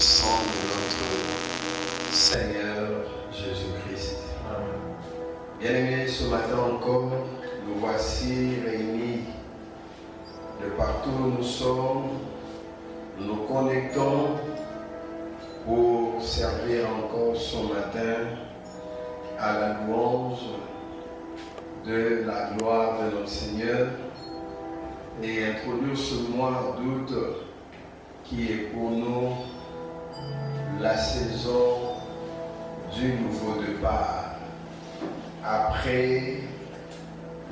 sang de notre Seigneur Jésus-Christ. Bien-aimés, ce matin encore, nous voici réunis de partout où nous sommes. Nous nous connectons pour servir encore ce matin à la louange de la gloire de notre Seigneur et introduire ce mois d'août qui est pour nous la saison du nouveau départ. Après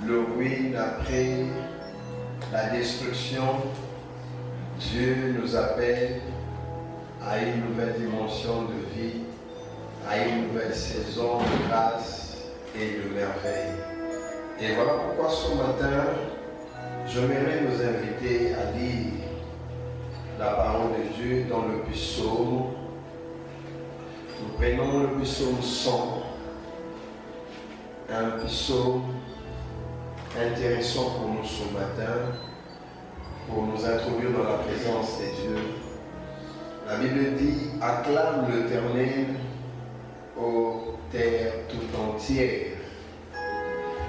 le ruine, après la destruction, Dieu nous appelle à une nouvelle dimension de vie, à une nouvelle saison de grâce et de merveille. Et voilà pourquoi ce matin, j'aimerais nous inviter à lire la parole de Dieu dans le psaume. Nous prenons le psaume 100, un psaume intéressant pour nous ce matin, pour nous introduire dans la présence de Dieu. La Bible dit: acclame l'Éternel ô terre tout entière.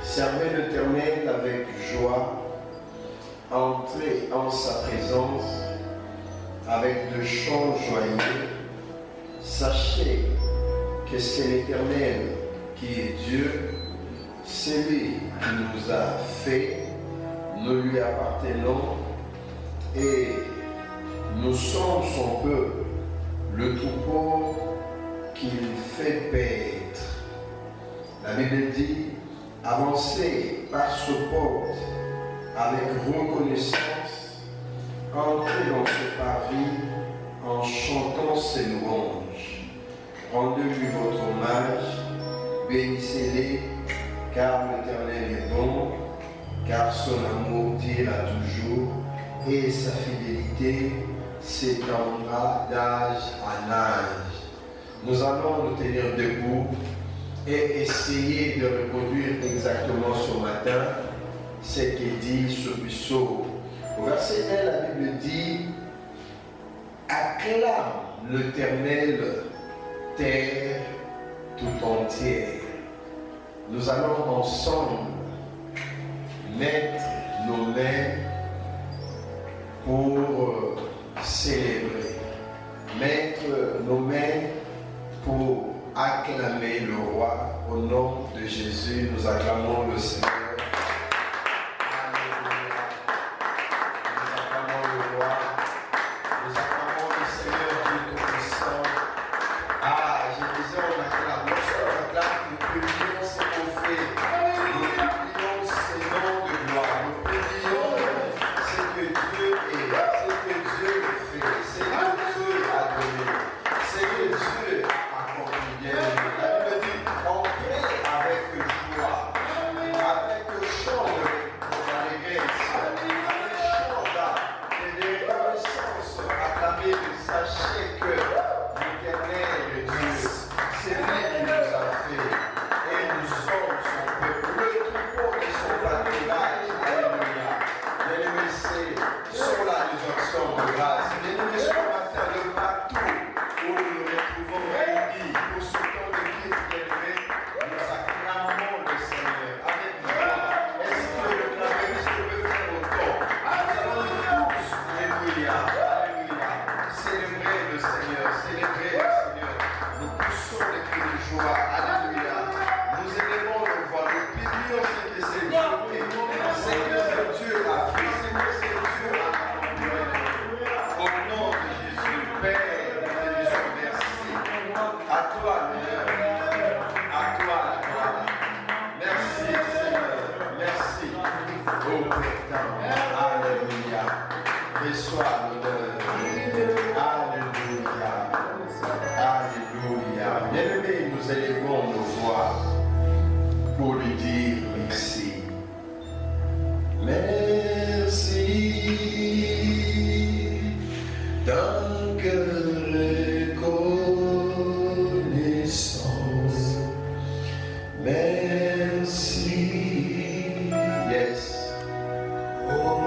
Servez l'Éternel avec joie, entrez en sa présence avec de chants joyeux. Sachez que c'est l'Éternel qui est Dieu, c'est lui qui nous a fait, nous lui appartenons et nous sommes son peuple, le troupeau qu'il fait paître. La Bible dit: avancez par ce porte avec reconnaissance, entrez dans ce parvis en chantant ses louanges. Rendez-lui votre hommage, bénissez-les, car l'Éternel est bon, car son amour dure à toujours, et sa fidélité s'étendra d'âge en âge. Nous allons nous tenir debout et essayer de reproduire exactement ce matin ce que dit ce psaume. Au verset 1, la Bible dit: acclame l'Éternel, terre tout entière. Nous allons ensemble mettre nos mains pour célébrer, mettre nos mains pour acclamer le roi. Au nom de Jésus, nous acclamons le Seigneur.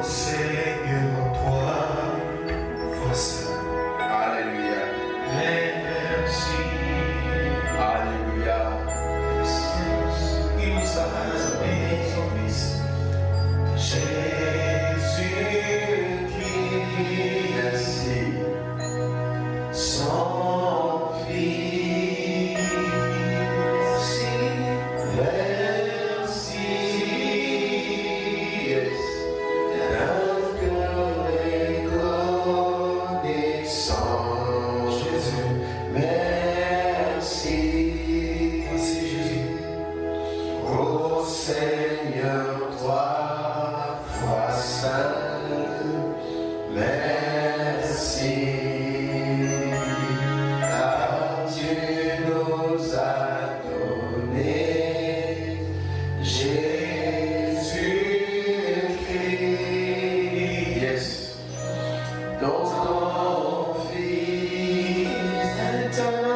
Seigneur, toi, force. Alléluia. Maintenant,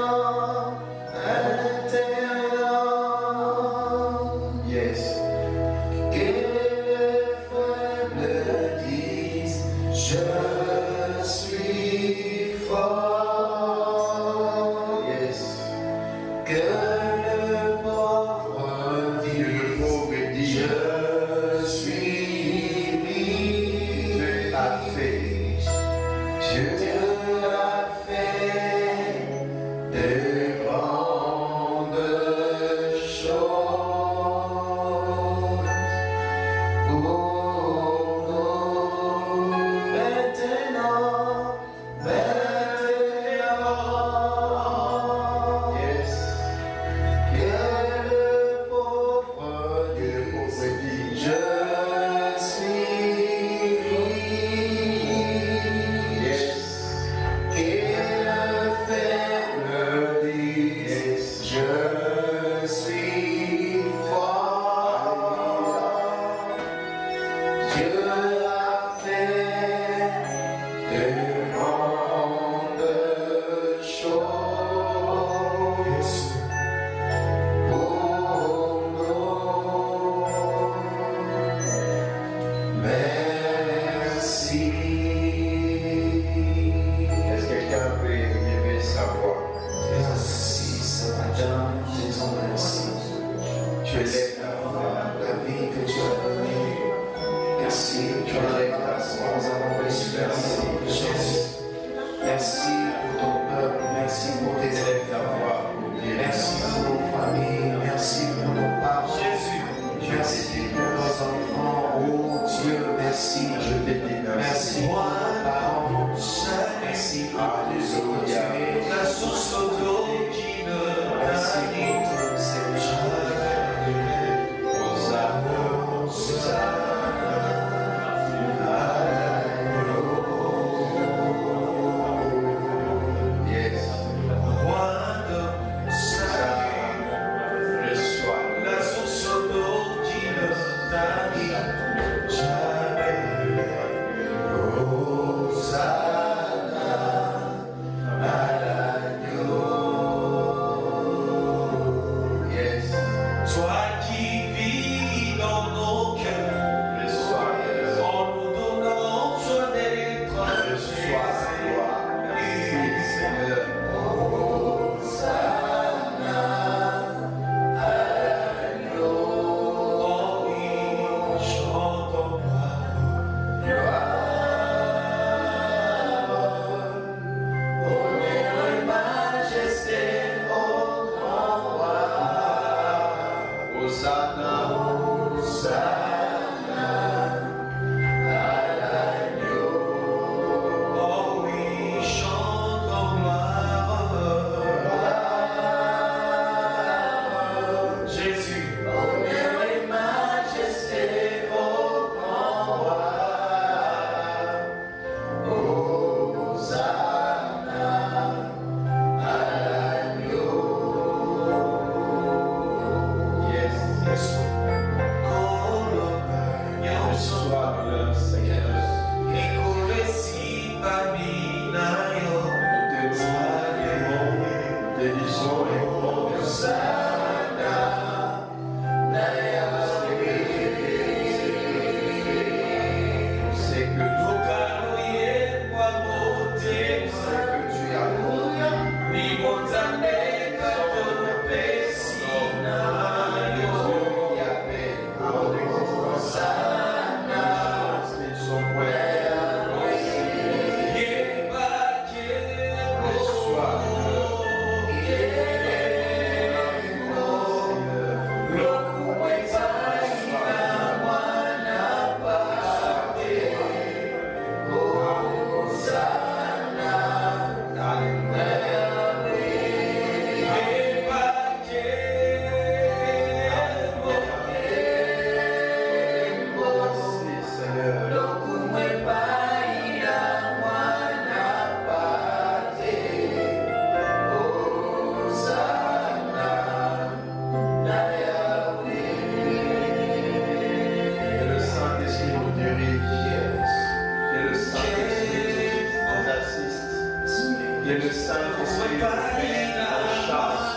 le Saint-Esprit nous prenne en charge.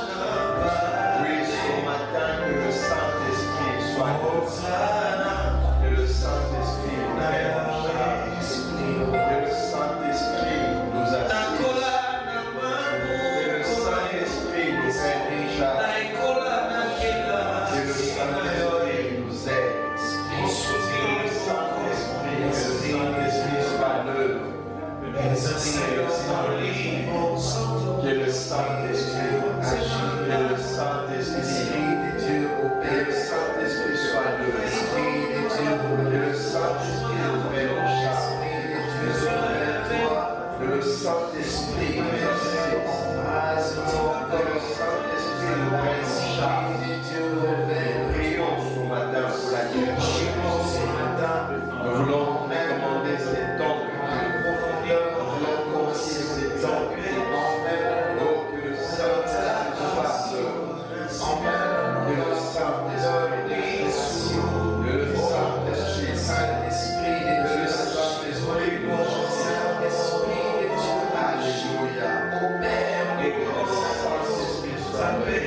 Oui, ce matin, que le Saint-Esprit soit notre. Que le Saint-Esprit nous prenne en charge. Que le Saint-Esprit nous assiste. Que le Saint-Esprit nous prenne en charge. Que le Saint-Esprit nous aide. Que le Saint-Esprit soit l'œuvre. Que le Saint-Esprit agisse. Que le Saint-Esprit soit l'œuvre. Que le Saint-Esprit nous mette en charge. Que le Saint-Esprit nous assiste. Que le Saint-Esprit nous mette en charge. Prions ce matin pour la direction. Nous voulons recommander ces temps de profondeur. Nous voulons confier ces temps de oh, que le Saint-Esprit soit seul. Que le Saint-Esprit nous assiste. Que le Saint-Esprit, que le Saint-Esprit nous Alléluia. Et que le Saint-Esprit soit seul.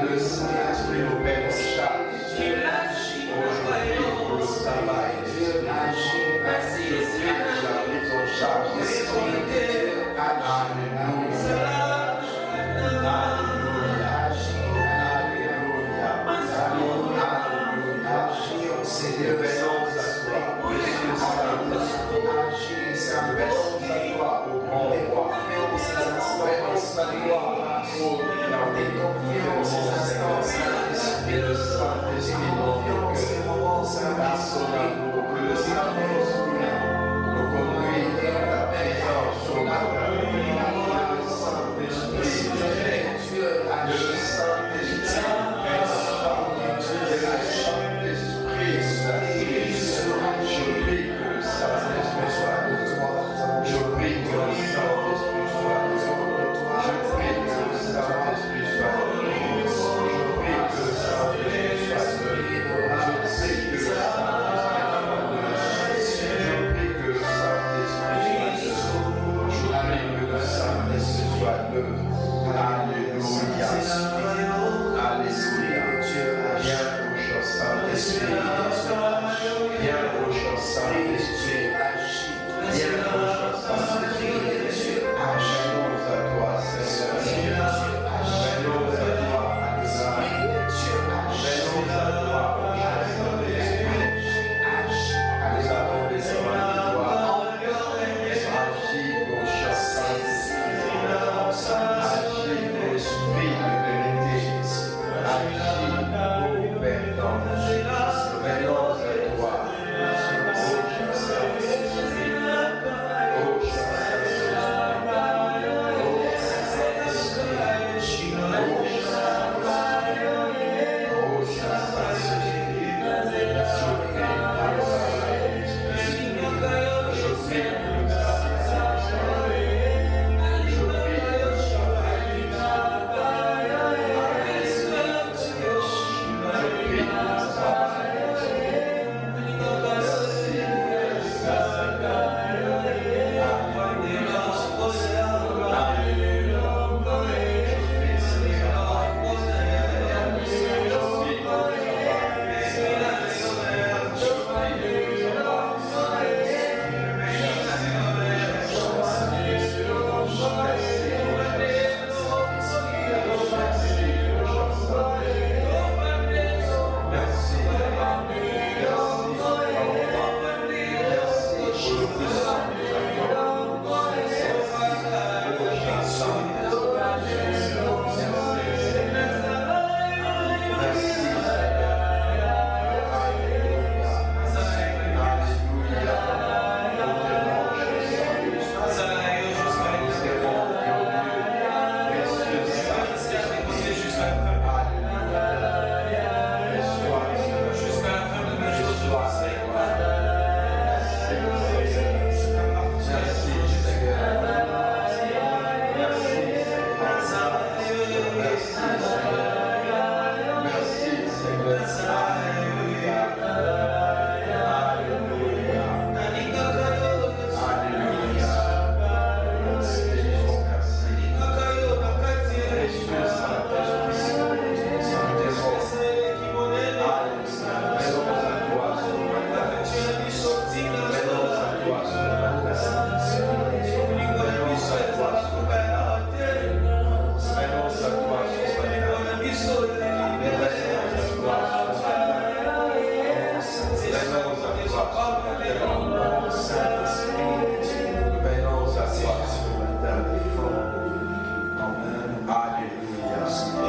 Le Saint-Esprit nous met en charge. Aujourd'hui, pour le travail, je prie que la prise en charge des Alléluia. Révérence à toi, précieux Saint-Esprit. Révérence à toi, au grand roi. Révérence à toi,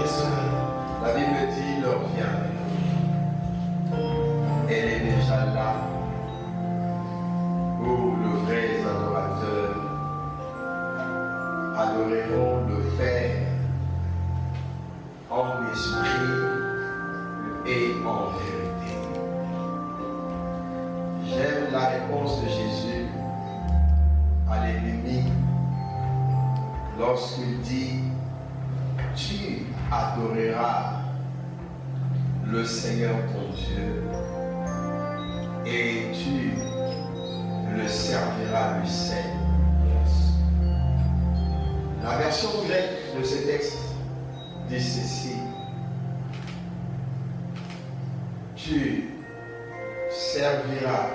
La Bible dit leur vient. Elle est déjà là où les vrais adorateurs adoreront le Père en esprit et en vérité. J'aime la réponse de Jésus à l'ennemi lorsqu'il dit « Tu adoreras le Seigneur ton Dieu et tu le serviras lui seul. » La version grecque de ce texte dit ceci: tu serviras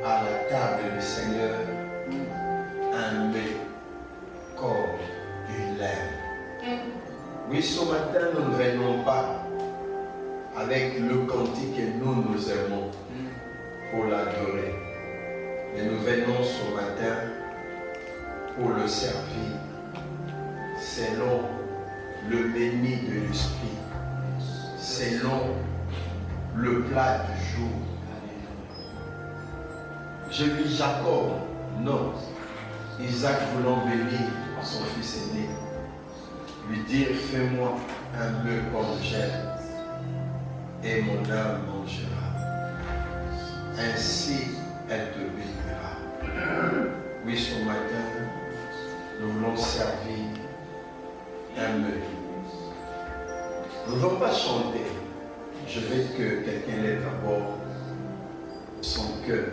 à la table du Seigneur un mets comme une lèvre. Oui, ce matin, nous ne venons pas avec le cantique que nous aimons pour l'adorer. Mais nous venons ce matin pour le servir selon le béni de l'Esprit, selon le plat du jour. Je vis Jacob, non, Isaac voulant bénir son fils aîné, lui dire fais-moi un peu comme j'aime et mon âme mangera. Ainsi elle te bénira. Oui, ce matin, nous voulons servir un peu. Nous ne voulons pas chanter. Je veux que quelqu'un lève d'abord son cœur.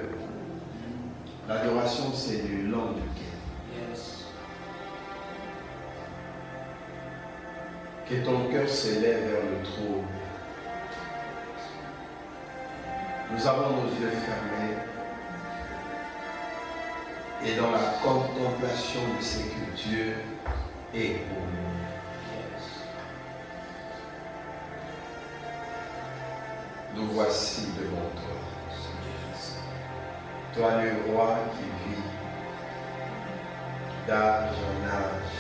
L'adoration, c'est l'élan du cœur. Que ton cœur s'élève vers le trône. Nous avons nos yeux fermés et dans la contemplation de ce que Dieu est pour nous. Nous voici devant toi. Toi le roi qui vit d'âge en âge.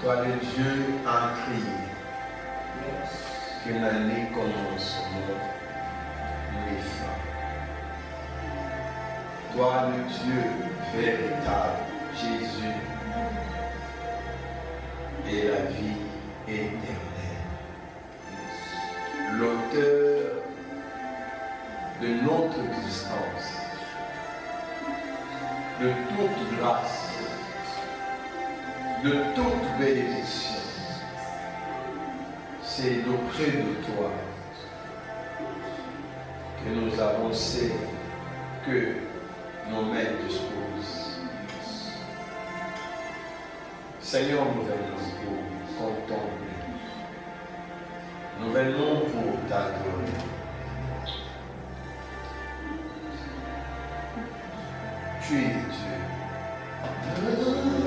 Toi le Dieu incrié, que n'a ni commencement ni fin. Toi le Dieu véritable, Jésus, et la vie éternelle. L'auteur de notre existence, de toute grâce, de toute bénédiction, c'est auprès de toi que nous avons ce que nos mains disposent. Seigneur, nous venons pour contempler. Nous venons pour t'adorer. Tu es Dieu. Alléluia.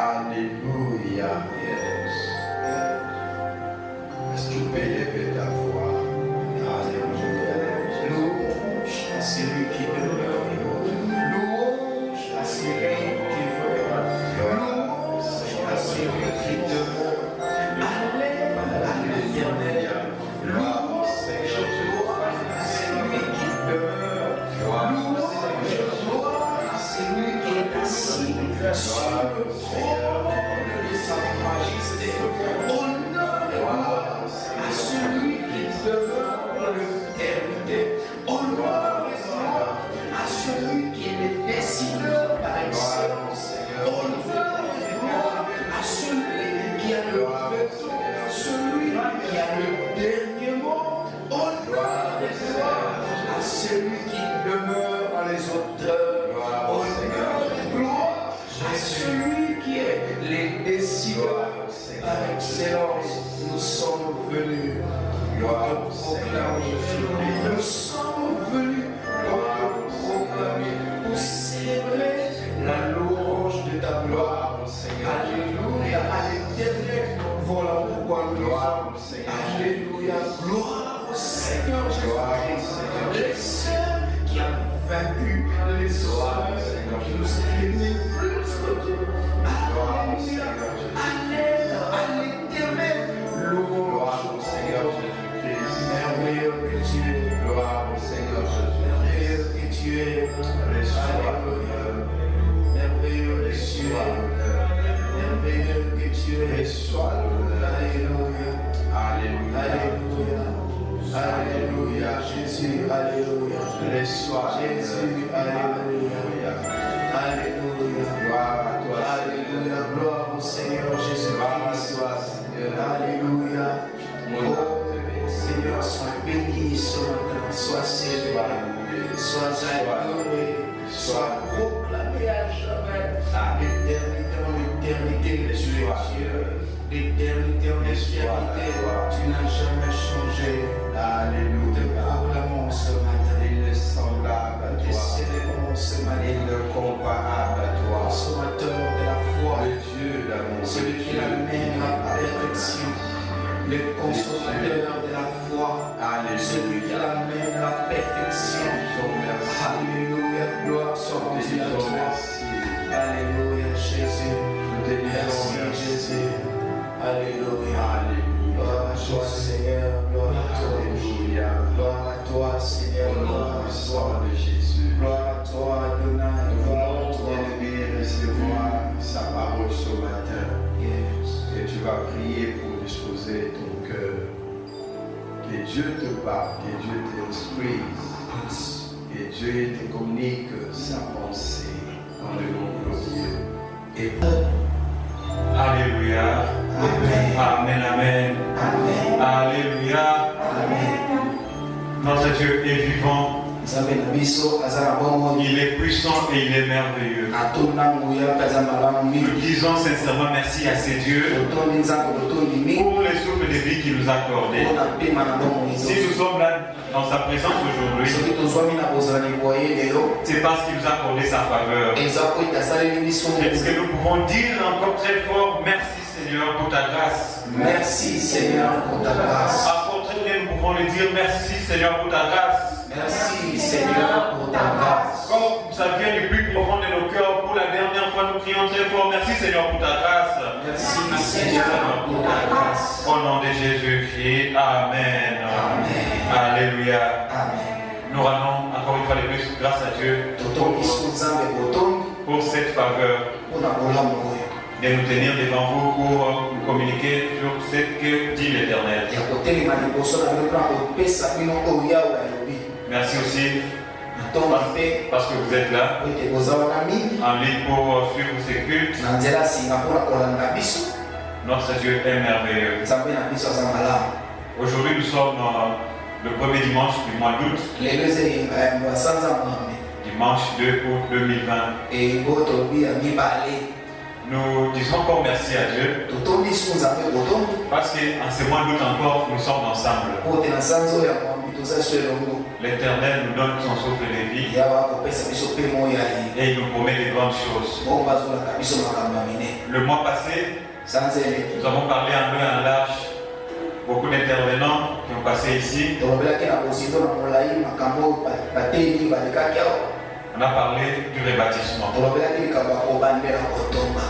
Alléluia. Yes. Est-ce que tu peux lever ta voix? Alléluia. Louange à celui qui demeure. Louange à celui qui veut. Louange à celui qui demeure. Alléluia. Louange à celui qui demeure. Louange à celui qui est assis sur le trône de sa majesté. Honneur à celui qui demeure dans l'éternité. Honneur à celui qui est le décideur par excellence. Honneur à celui qui a le veto, celui qui a le dernier mot. Honneur à celui qui demeure dans les hauteurs. Honneur et gloire à celui qui est le décideur par excellence. Nous sommes venus pour proclamer. Nous sommes venus pour proclamer, pour célébrer la louange de ta gloire. Alléluia, à l'éternel. Voilà pourquoi nous louons. Alléluia, gloire au Seigneur Jésus-Christ. Le seul qui a vaincu les hommes, qui nous a aimés plus que tout. Alléluia, alléluia, à l'éternel. Louange au Seigneur Jésus-Christ. Merveilleux que tu es. Gloire au Seigneur Jésus. Merveilleux que tu es. Alléluia. Merveilleux que tu es. Merveilleux que tu es. Reçois l'honneur. Alléluia. Alléluia. Alléluia. Alléluia. Jésus. Alléluia. Reçois Jésus. Alléluia. Alléluia. Gloire à toi. Alléluia. Gloire au Seigneur Jésus. Gloire à toi, Seigneur. Alléluia. Mon Oh Seigneur, sois béni ce matin. Sois célébré. Sois adoré. Sois proclamé à jamais. L'éternité en l'éternité, tu es Dieu. L'éternité en éternité, tu n'as jamais changé. Nous te Alléluia. proclamons ce matin. Il est semblable à Nous te toi. célébrons ce Il matin. est comparable à toi. Consommateur de la foi, Le Dieu d'amour. celui qui l'amène à la perfection. Le consommateur de la foi, celui qui Alléluia. l'amène à la perfection. Merci. Alléluia, gloire soit Nous te rendue à disons toi. merci. Alléluia, Jésus. Nous te disons Merci, merci. Jésus. Alléluia. Alléluia. Gloire à toi, Seigneur. Gloire à toi. Alléluia. Gloire à toi, Seigneur. Au nom Gloire à puissant toi. de Jésus. Gloire à toi, Adonai. Nous Gloire à voulons, toi. bien-aimé, recevoir sa parole ce matin. Yes. Et tu vas prier pour disposer ton cœur. Que Dieu te parle, que Dieu t'instruise, que Dieu te communique sa pensée dans le nom de Dieu. Et Alléluia. Amen. Amen, amen. Amen. Alléluia. Amen. Notre Dieu est vivant, Nzambe na biso aza na bomoi. il est puissant et il est merveilleux. Atona nguya mpe aza malamu Nous mingi. disons sincèrement merci à ces dieux Totondi nzambe totondi mingi pour les souffles de vie qu'il nous a accordés. mpona pema na bomoi Si nous sommes là dans sa présence aujourd'hui, soki tozwami na kozala liboye lelo c'est parce qu'il nous a accordé sa faveur. eza po ete asaleli biso Est-ce que nous pouvons dire encore très fort merci Seigneur pour ta grâce? merci Seigneur pour ta grâce. Encore très bien, nous pouvons le dire merci Seigneur pour ta grâce. Merci Seigneur pour ta grâce. Comme ça vient du plus profond de nos cœurs, pour la dernière fois, nous crions très fort merci Seigneur pour ta grâce. Merci Seigneur pour ta grâce. Au nom de Jésus-Christ, Amen. Amen. Alléluia. Amen. Nous rendons encore une fois de plus grâce à Dieu Totondi so nzambe botondi pour cette faveur mpona bolamu oyo de nous tenir devant vous pour nous communiquer sur ce que dit l'Éternel. ya kotelema liboso na bino mpona kopesa bino oyo yawe alobi. Merci aussi natonga mpe parce que vous êtes là po ete boza wana mingi en ligne pour suivre ces cultes. na nzela singa mpona kolanda biso. Notre Dieu est merveilleux. nzambe na biso aza malamu. Aujourd'hui, nous sommes le premier dimanche du mois d'août, lelo eza eyenga ya basanza mwambe dimanche 2 août 2020. eyingo tolobi ya mibale. Nous disons encore merci à Dieu totondi so nzambe botondi parce qu'en ce mois d'août encore, nous sommes ensemble. po ete na sanza oyo ya mwambi toza so elongo. l'Éternel nous donne son souffle de vie ya bakopesa biso pe moya et il nous promet de grandes choses. bongo bazolaka biso makambo ya minene. Le mois passé, sanzele nous avons parlé en long et en large. Beaucoup d'intervenants qui ont passé ici. tolobelaki na bozindo na molai makambo bateli balekaki awa. On a parlé du rebâtissement. tolobelaki likambo ya kobandela kotonga.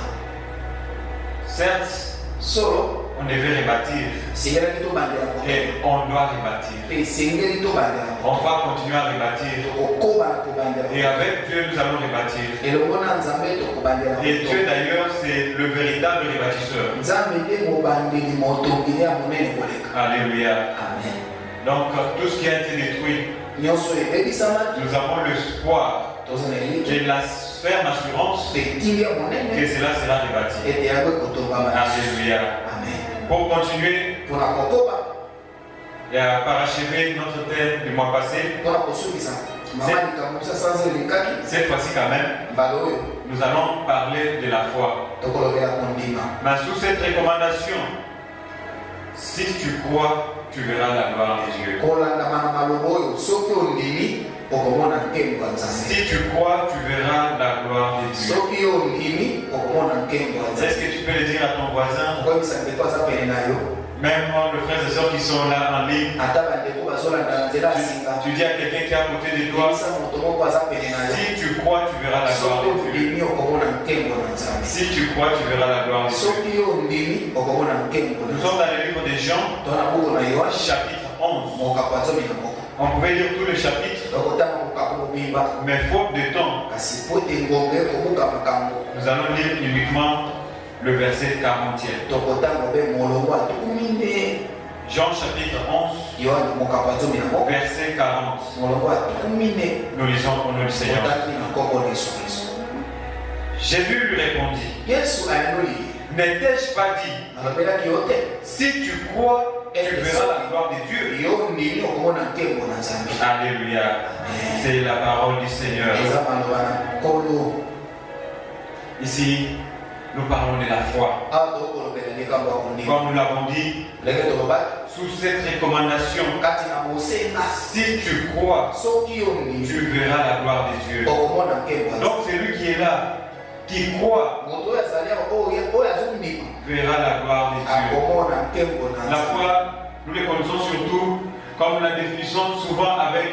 Certes, solo on devait rebâtir esengelaki tobandela kotonga et on doit rebâtir. mpe esengeli tobandela On va continuer à rebâtir. tokokoba na kobandela Et avec Dieu, nous allons rebâtir. elongo na nzambe tokobandela Et Dieu d'ailleurs, c'est le véritable rebâtisseur. nzambe nde mobandeli motongi nde ya monene koleka. Alléluia. amen. Donc, tout ce qui a été détruit, nyonso ebebisamaki nous avons l'espoir toza na eliki et la ferme assurance etingi ya que monene cela sera rebâti. ete yango ekotongama. Alléluia. amen. Pour continuer mpona kokoba et à parachever notre thème du mois passé, mpona kosukisa mama likambo bisa sanza elekaki cette fois-ci quand même, mbala oyo nous allons parler de la foi. tokolobela kondima. Mais sous cette recommandation, si tu crois, tu verras la gloire de Dieu. kolandama na maloba oyo soki ondimi okomona nkembo ya nzambe. Si tu crois, tu verras la gloire de Dieu. soki yo ondimi okomona nkembo ya Est-ce nzambe. que tu peux le dire à ton voisin, okoyebisa ndeko aza pene na yo même les frères et sœurs qui sont là en ligne, ata bandeko bazolanda na nzela asinga tu dis à quelqu'un qui est à côté de toi, yebisa moto moko aza pene na yo si tu crois, tu verras la gloire soki de Dieu. ondimi okomona nkembo na nzambe. Si tu crois, tu verras la gloire de Dieu. soki yo ondimi okomona nkembo na Nous nzambe. sommes dans le livre de Jean, tona buku na yohane chapitre 11. mokapo ya zomi na moko On pouvait lire tout le chapitre, tokotanga mokapo mobimba mais faute de temps, kasi po ete ngonga ekobuka makambo nous allons lire uniquement le verset 40e. tokotanga mpe molongo ya tukumi nde. Jean chapitre 11, yohane mokapo ya zomi na moko verset 40. molongo ya tukumi nde. Nous lisons au nom du Seigneur. otaki na nkombo na yesu kristo. Jésus lui répondit, yesu ayandoli n'ai-je pas dit, alobelaki yo te si tu crois, tu verras la gloire de Dieu. yo ndimi okomona nkembo na nzambe. Alléluia. C'est la parole du Seigneur. eza maloba na nkolo. Ici, nous parlons de la foi. awa tokolobela likambo ya kondima Comme nous l'avons dit, ndenge tolobaki sous cette recommandation, kati na bosenga si tu crois, soki yo ndimi tu verras la gloire de Dieu. okomona nkembo ya nzambe. Donc celui qui est là, qui croit, moto oyo azali awa oyo azondima verra la gloire de Dieu. akomona nkembo na La nzambe. foi, nous les connaissons surtout comme la définition souvent avec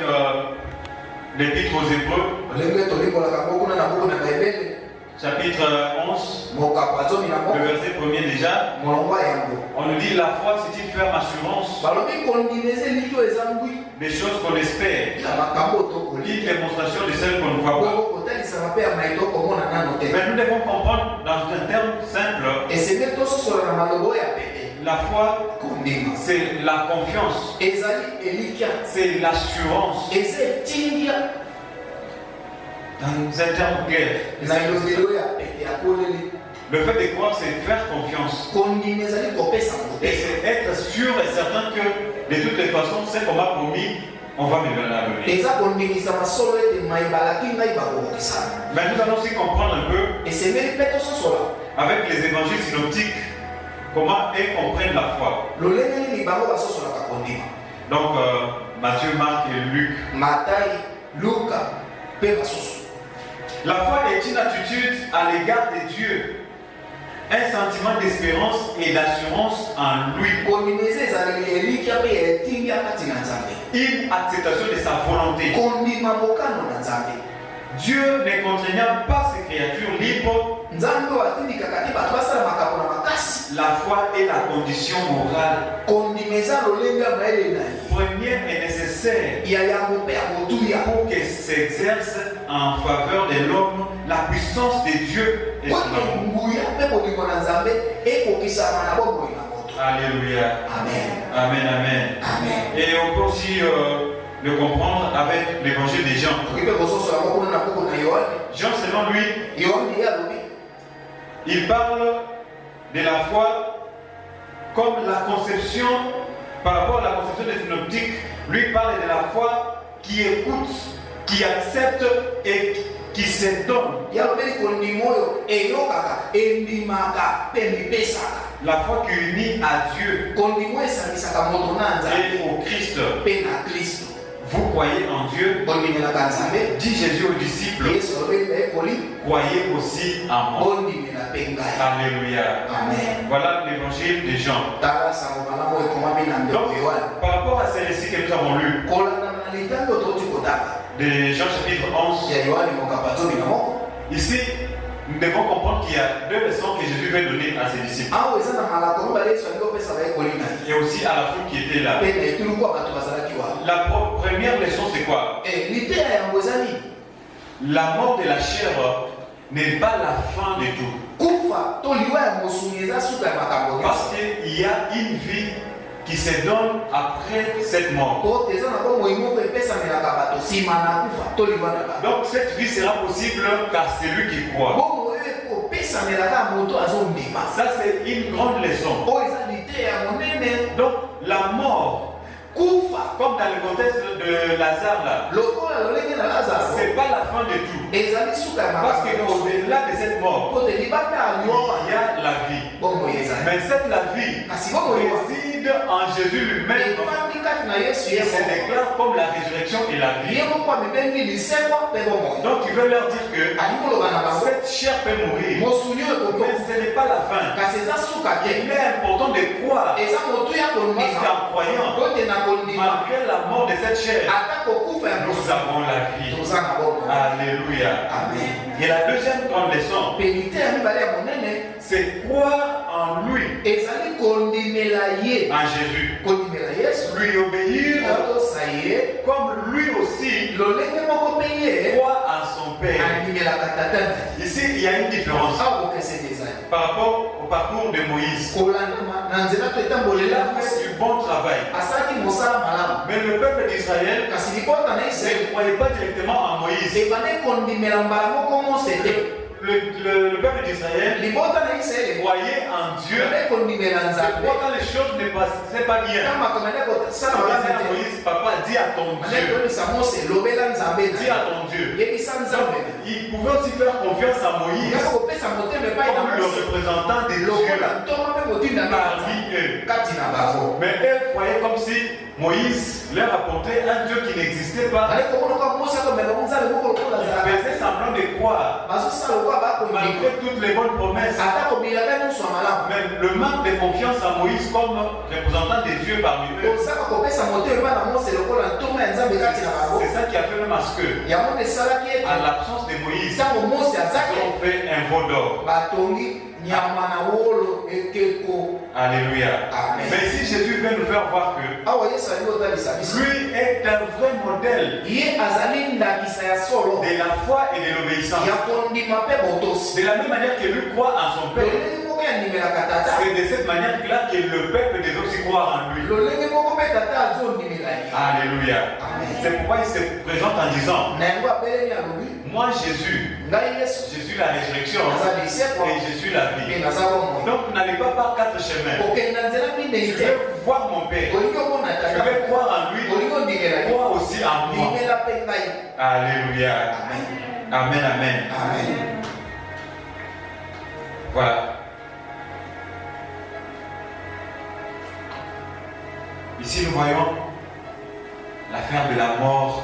l'épître aux Hébreux, ndenge tolimbolaka moko kuna na buku na baebele chapitre 11, mokapo ya zomi na le moko verset 1er déjà. molongo ya yango On nous dit la foi, c'est une ferme assurance balobi kondima eza eliki oyo eza ngwi des choses qu'on espère, ya makambo une tokoli démonstration de celles qu'on ne voit pas. bongo kotalisaka mpe ya mai tokomona nano te. Mais nous devons comprendre dans un terme simple, esenge tososola na maloba oyo ya pete la foi, kondima c'est la confiance, ezali elikia c'est l'assurance. eza etindia Dans un terme clair, na elobeli oyo ya pete ya koleli. le fait de croire, c'est faire confiance. kondima ezali kopesa Et mote c'est être sûr et certain que de toutes les façons, ce qu'on m'a promis, on va me le donner. eza kondimisama solo ete mai balaki ngai bakokokisana. Mais nous allons aussi comprendre un peu esengeli mpe tososola avec les évangiles synoptiques comment ils comprennent la foi. lolenge nini bango basosolaka kondima. Donc Matthieu, Marc et Luc. matai luka mpe basusu. La foi est une attitude à l'égard de Dieu, un sentiment d'espérance et d'assurance en lui, kondima eza ezaleli elikia mpe ya etindia kati na nzambe. une acceptation de sa volonté. kondima mokano na nzambe. Dieu ne contraignant pas ses créatures libres, nzambe oyo atindikaka te bato basala makambo na makasi. la foi est la condition morale kondima eza lolenge ya mayele na ye première et nécessaire ya yango mpe ya motuya pour que s'exerce en faveur de l'homme la puissance de Dieu et son oyo amour. nguya mpe bolingo na nzambe ekokisama na bomoi na moto. Alléluia. amen Amen, amen. amen. Et on peut aussi le comprendre avec l'évangile de Jean. toki mpe kososola moko kuna na buku na yohane. Jean, selon lui, yohane ye alobi il parle de la foi comme la conception, par rapport à la conception des synoptiques, lui parle de la foi qui écoute, qui accepte et qui se donne. ye alobeli kondima oyo eyokaka endimaka mpe mipesaka. La foi qui unit à Dieu kondima oyo esangisaka moto na nzambe et au Christ. mpe na kristo. vous croyez en Dieu, bondimelaka nzambe dit Jésus aux disciples, yesu alobeli bayekoli croyez aussi en moi. bondimela mpe ngai. Alléluia. Amen. Voilà l'évangile de Jean. tala sango malamu ekomami na ndeko Donc, yohane par rapport à ces récits que nous avons lus, kolandana na litango toti kotala de Jean chapitre 11, ya yohane mokapazomi na moko ici, nous devons comprendre qu'il y a deux leçons que Jésus veut donner à ses disciples. awa eza na malako mibale yesu alingi opesa bayekoli na ye Et aussi à la foule qui était là. mpe na etulu kuwa bato bazalaki wana La première leçon, c'est quoi? liteya yango eza nini? La mort de la chair n'est pas la fin de tout. kufa to liwa ya mosuni eza suka ya makambo Parce qu'il y a une vie qui se donne après cette mort. po eza na bomoi moko epesamelaka bato nsima na kufa to liwa na bato Donc cette vie sera possible car c'est lui qui croit. bomoi oyo ekopesamelaka ya moto azondima Ça c'est une grande leçon. oyo eza liteya ya monene. Donc la mort, kufa comme dans le contexte de Lazare là, lokola lolenge na lazaro c'est pas la fin de tout. ezali suka ya Parce makambo nyonso. qu'au-delà de cette mort, po te libanda ya il liwa y a la vie. bomoi ezali Mais cette la vie kasi bomoi réside en Jésus lui-même. efandi kati na yesu Il ye se moko déclare comme la résurrection et la vie. ye moko amebengi lisekwa mpe bomoi Donc il veut leur dire que alingi koloba na bango cette chair peut mourir, mosuni oyo mais ekoki ce n'est pas la fin. kasi eza suka te Il est important de croire, eza motu ya parce kondima qu'en croyant, po te na kondima malgré la mort de cette chair, ata kokufa ya nous mosuni avons la vie. toza na bomoi. Alléluia. amen Et la deuxième grande leçon, mpe lite ya mibale ya monene c'est croire en lui, ezali kondimela ye en Jésus. kondimela yesu Lui obéir otosa ye comme lui aussi lolenge moko mpe ye croit en son Père. andimelaka tata na ye Ici, il y a une différence awa bokeseni ezali par rapport au parcours de Moïse. kolandama na nzela to Il etambolela a fait du bon travail. asalaki mosala malamu Mais le peuple d'Israël kasi libota na israele ne croyait pas directement en Moïse. ebande kondimela mbala moko mose te Le peuple d'Israël libota na israele croyait en Dieu. ebande kondimela C'est nzambe pourquoi quand les choses ne passaient pas bien, na makambo ande kosala on malamu disait à te Moïse, papa, dis à ton ande Dieu. koyebisa mose lobela nzambe Dis na à ton Dieu. yebisa nzambe na Il pouvait aussi faire confiance à Moïse yako kopesa motema epai na comme le mose représentant de Dieu lokola ntoma mpe motinda parmi eux. kati na bango Mais eux voyaient comme si Moïse leur apportait un Dieu qui n'existait pas. ale komona kwa mose akomela nzambe moko lokola Ils azalaka faisaient semblant de croire, bazosala lokola bakondima malgré toutes les bonnes promesses. ata kobilaka nyonso ya malamu Mais le manque de confiance à Moïse comme représentant de Dieu parmi eux, kozaka kopesa motema epai na mose lokola ntoma ya nzambe kati na bango c'est ça qui a fait même à ce que, yango nde esalaki ete à l'absence de Moïse, ntango mose ils azaki ont fait un veau d'or. batongi nyama na wolo ekeko. Alléluia. Amen. Mais ici, Jésus veut nous faire voir que awa yesu alingi otalisa biso lui est un vrai modèle ye azali ndakisa ya solo de la foi et de l'obéissance. ya kondima mpe botosi De la même manière que lui croit en son Père, lolenge moko yandimelaka tata c'est de cette manière-là que le peuple devait aussi croire en lui. lolenge moko mpe tata azondimela ye Alléluia. Amen. C'est pourquoi il se présente en disant, na yango apelemi alobi moi Jésus, ngai yesu je suis la résurrection naza lisekwa et je suis la mpe vie. naza bomoi Donc n'allez pas par quatre chemins. okende na nzela minei Je te vais voir mon Père. olingi omona Je tata vais croire en lui. olingi ondimela ye Crois aussi en moi. limela mpe ngai Alléluia. amen Amen, amen. amen Voilà. Ici, nous voyons l'affaire de la mort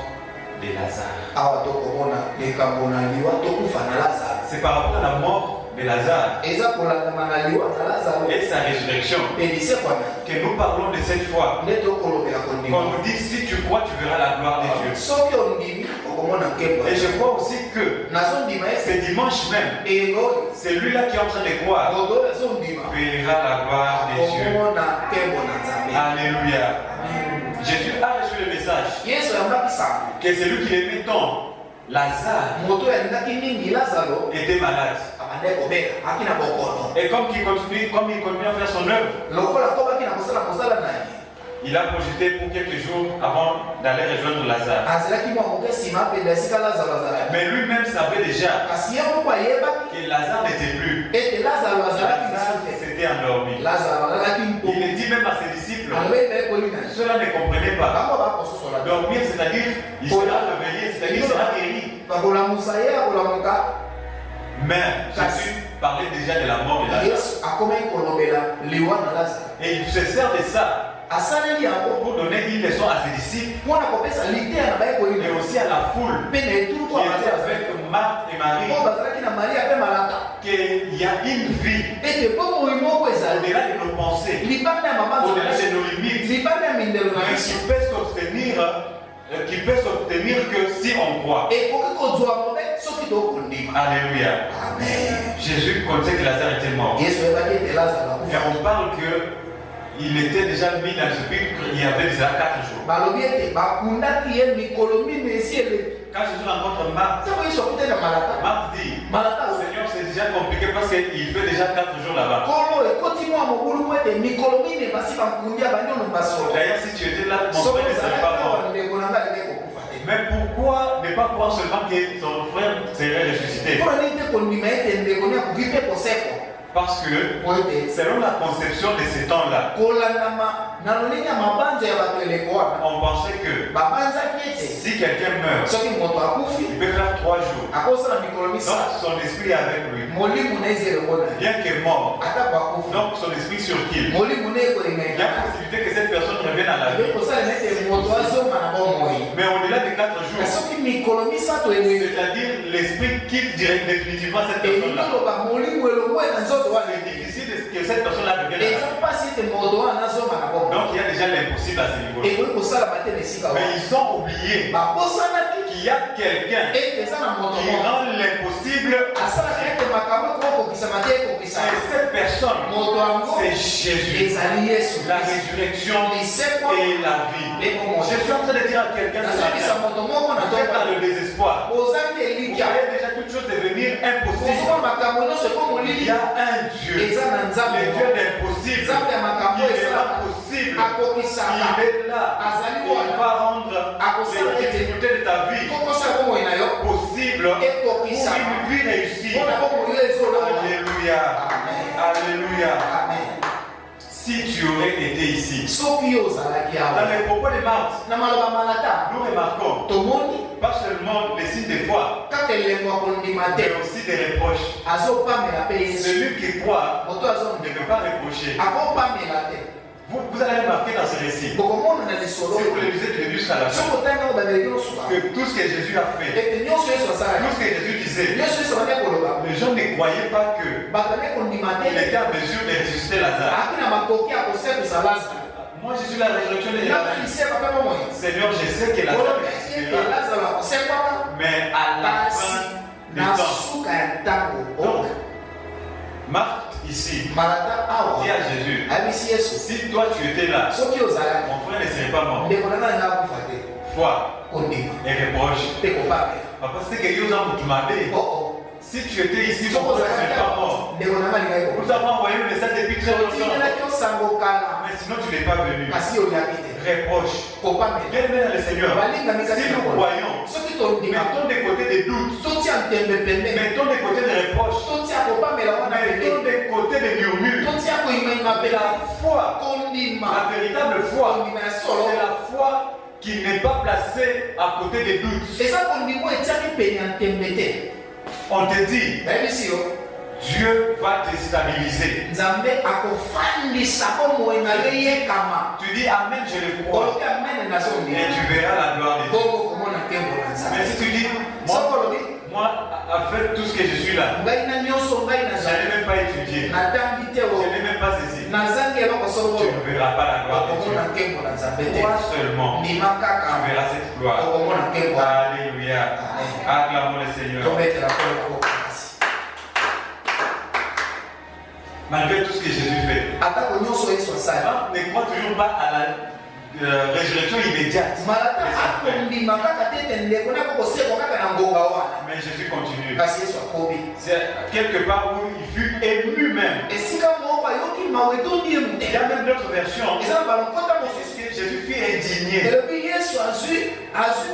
de Lazare. awa tokomona likambo na liwa tokufa na lazaro C'est par rapport à la mort de Lazare eza kolandama na liwa na lazaro et sa résurrection mpe lisekwa na ye que nous parlons de cette foi. nde tokolobela Qu'on kondima nous dit, si tu crois, tu verras la gloire de Dieu. soki ondimi okomona nkembo Et je crois aussi que nazondima ye ce dimanche même, eyengoli celui-là qui est en train de croire godo azondima verra la gloire de Dieu. okomona nkembo na nzambe Alléluia. Jésus a reçu le message yesu ayambaki sango que celui qui aimait tant, Lazare, moto yalingaki mingi lazaro était malade. abandaki kobela aki na bokono Et comme il continue à faire son œuvre, lokola kobaki na kosala mosala na ye il a projeté pour quelques jours avant d'aller rejoindre Lazare. azelaki mwa moke nsima apenda esika lazaro azalaki Mais lui-même savait déjà kasi ye moko ayebaki que Lazare n'était plus. ete lazaro azalaki Lazare lisu te s'était endormi. lazaro azalaki mpo Il le dit même à ses disciples. alobeli na ekoli na ye Ceux-là ne comprenaient pas. bango bakososola te Dormir, c'est-à-dire, il sera réveillé, c'est-à-dire, il sera guéri. bakolamusa ye akolamuka Mais Jésus parlait déjà de la mort de Lazare. yesu akomaki kolobela liwa na lazaro Et il se sert de ça pour donner une leçon à ses disciples mwana kopesa lite na baye et koyina aussi à la foule pe na etulu qui kwa était bazala avec Marthe et Marie, ko bazalaki na Maria pe malaka qu'il y a une vie ete bomoi moko ezali au-delà de nos pensées, libanda ya mabanzo au-delà de nos limites, libanda ya mindelo na mais biso qui peut s'obtenir que si on croit. ekoki kozwa mobe soki tokondima. Alléluia. Amen. Jésus connaissait que Lazare était mort. Yesu oyebaki ete Lazare Et akufa. on parle qu'il était déjà mis dans le sépulcre il y avait déjà 4 jours. balobi ete bakundaki ye mikolo mine esi eleki Quand Jésus rencontre Marthe, ntango yesu akuti na malaka Marthe dit, malaka Seigneur, c'est déjà compliqué parce qu'il fait déjà 4 jours là-bas. kolo ekoti mwa mobulu mo ete mikolo mine basi bakundi ya banyono basola D'ailleurs, si tu étais là, mon soki frère ne serait pas ozalaki mort. awa ndeko na ngai aleki kokufa te Mais pourquoi ne pas croire seulement que son frère serait ressuscité? mpona nini te kondima ete ndeko ni akoki mpe kosekwa Parce que, po ete selon la conception de ces temps-là, kolandama na lolenge ya mabanja ya bato eleko wana on pensait que babanzaki ete si quelqu'un meurt, soki moto akufi il peut faire 3 jours. akosala mikolo Donc, misato son esprit est avec lui. molimo na ezi eleko na ye Bien que mort, atako akufi donc son esprit sur qui? molimo na Il y a ekolengaina possibilité que cette personne revienne à la vie. ekosalema ete moto azonga na bomoi Mais au-delà de 4 na jours, soki mikolo misato eleki c'est-à-dire l'esprit quitte définitivement cette personne-là. elikoloba molimo elongo na nzoto wana C'est difficile que cette personne-là revienne à la eza vie. mpasi ete moto wana azonga na bomoi Donc il y a déjà l'impossible à ce niveau-là. ekoki kosalama te na esika Mais wana ils ont oublié bakosanaki qu'il y a quelqu'un ete eza na moto qui moko rend l'impossible. asalaka ete makambo ekokokisama te ekokisama Et cette personne, moto yango c'est Jésus. ezali yesu La résurrection lisekwa et la vie. mpe komona Je suis en train de dire à quelqu'un ce nazokisa matin, moto moko na vous êtes dans nzoto le désespoir. ozangi Vous elikya voyez déjà toute chose devenir impossible. kozwa makambo nyonso Il ekomolili y a un Dieu, eza na nzambe le Dieu d'impossible, nzambe ya makambo qui est esalaka impossible. akokisaka Il est là. azali Il wana va rendre les difficultés de ta vie kokosala bomoi na yo possible pour ekokisaka une vie réussie. mpona bomoi yo ezoloba Alléluia. amen Alléluia. amen Si tu aurais été ici, soki yo ozalaki dans awa les propos de Marthe, na maloba malata nous remarquons tomoni pas seulement les signes de foi, kaka elengo ya kondima te mais aussi des reproches. azopamela mpe yesu Celui qui croit moto ne azondima peut pas reprocher. akopamela te Vous allez remarquer dans ce récit, bokomona na lisolo si vous le lisez du début jusqu'à la fin, soki otanga obandeleki nosuka que tout ce que Jésus a fait, ete nyonso yesu tout asalaki ce que Jésus disait, nyonso yesu abandi koloba les gens ne croyaient pas que bakande kondima te il était en mesure de ressusciter Lazare. aki na makoki ya kosekisa lazaro Moi, je suis la résurrection de nga Lazare. liseka mpe bomoi Seigneur, je sais que Lazare olobi ete ressuscitera, lazaro akosekwaka mais à la kasi fin du na temps. suka ya ntango Donc, Marthe, ici, malata awa dit à Jésus, ayebisi yesu si toi tu étais là, soki ozalaki mon frère ne serait pas mort. ndeko na ngai nga akufa te Foi kondima et reproche. mpe kopamela Papa, c'est que Dieu a m'a oo Si tu étais ici, soki mon frère ne ozalaki serait pas awa mort. ndeko na ngai lingai Nous avons envoyé le message depuis très longtemps. otindelaki osango kala Mais sinon, tu n'es pas venu. kasi oyaki te Reproche. kopamela Bien-aimé dans le Seigneur, balingami si kasi na nous kolo croyons, soki tondima mettons de côté des doutes, totia ntembe pembeni mettons de côté des reproches, totia kopamela wana mettons pembeni de côté des murmures. totia koyimayima La pela foi, kondima la véritable foi, kondima ya solo c'est la foi qui n'est pas placée à côté des doutes. eza kondima etiaki pene ya ntembe te On te dit, nayebisi yo Dieu va te stabiliser. nzambe akofandisa bomoi na ye yekama Tu dis Amen, je le crois. olobi amene Et nazondima tu verras la gloire de Dieu. bongo komona ntembo na nzambe Mais si tu dis, soko moi, olobi moi, avec tout ce que je suis là, ngai na nyonso ngai je n'ai nazali même pas étudié, natangi te je o n'ai même pas saisi. nazangi eloko solo Tu ne verras pas la gloire de okomona Dieu. ntembo na nzambe te Toi seulement, ndima tu kaka verras cette gloire. okomona ntembo Alléluia. Acclamons le Seigneur. tobetela kolo maboko kasi Malgré tout ce que Jésus fait, atako nyonso yesu asali ne crois toujours pas à la résurrection immédiate. malata akondima kaka te ete ndeko na kokosekwa kaka na ngonga wana Mais Jésus continue. kasi yesu akobi C'est quelque part où il fut ému même. esika moko ayoki mawe etondi ye Il y motema a même d'autres versions. eza na balokota mosusu Jésus fut indigné. elobi yesu azwi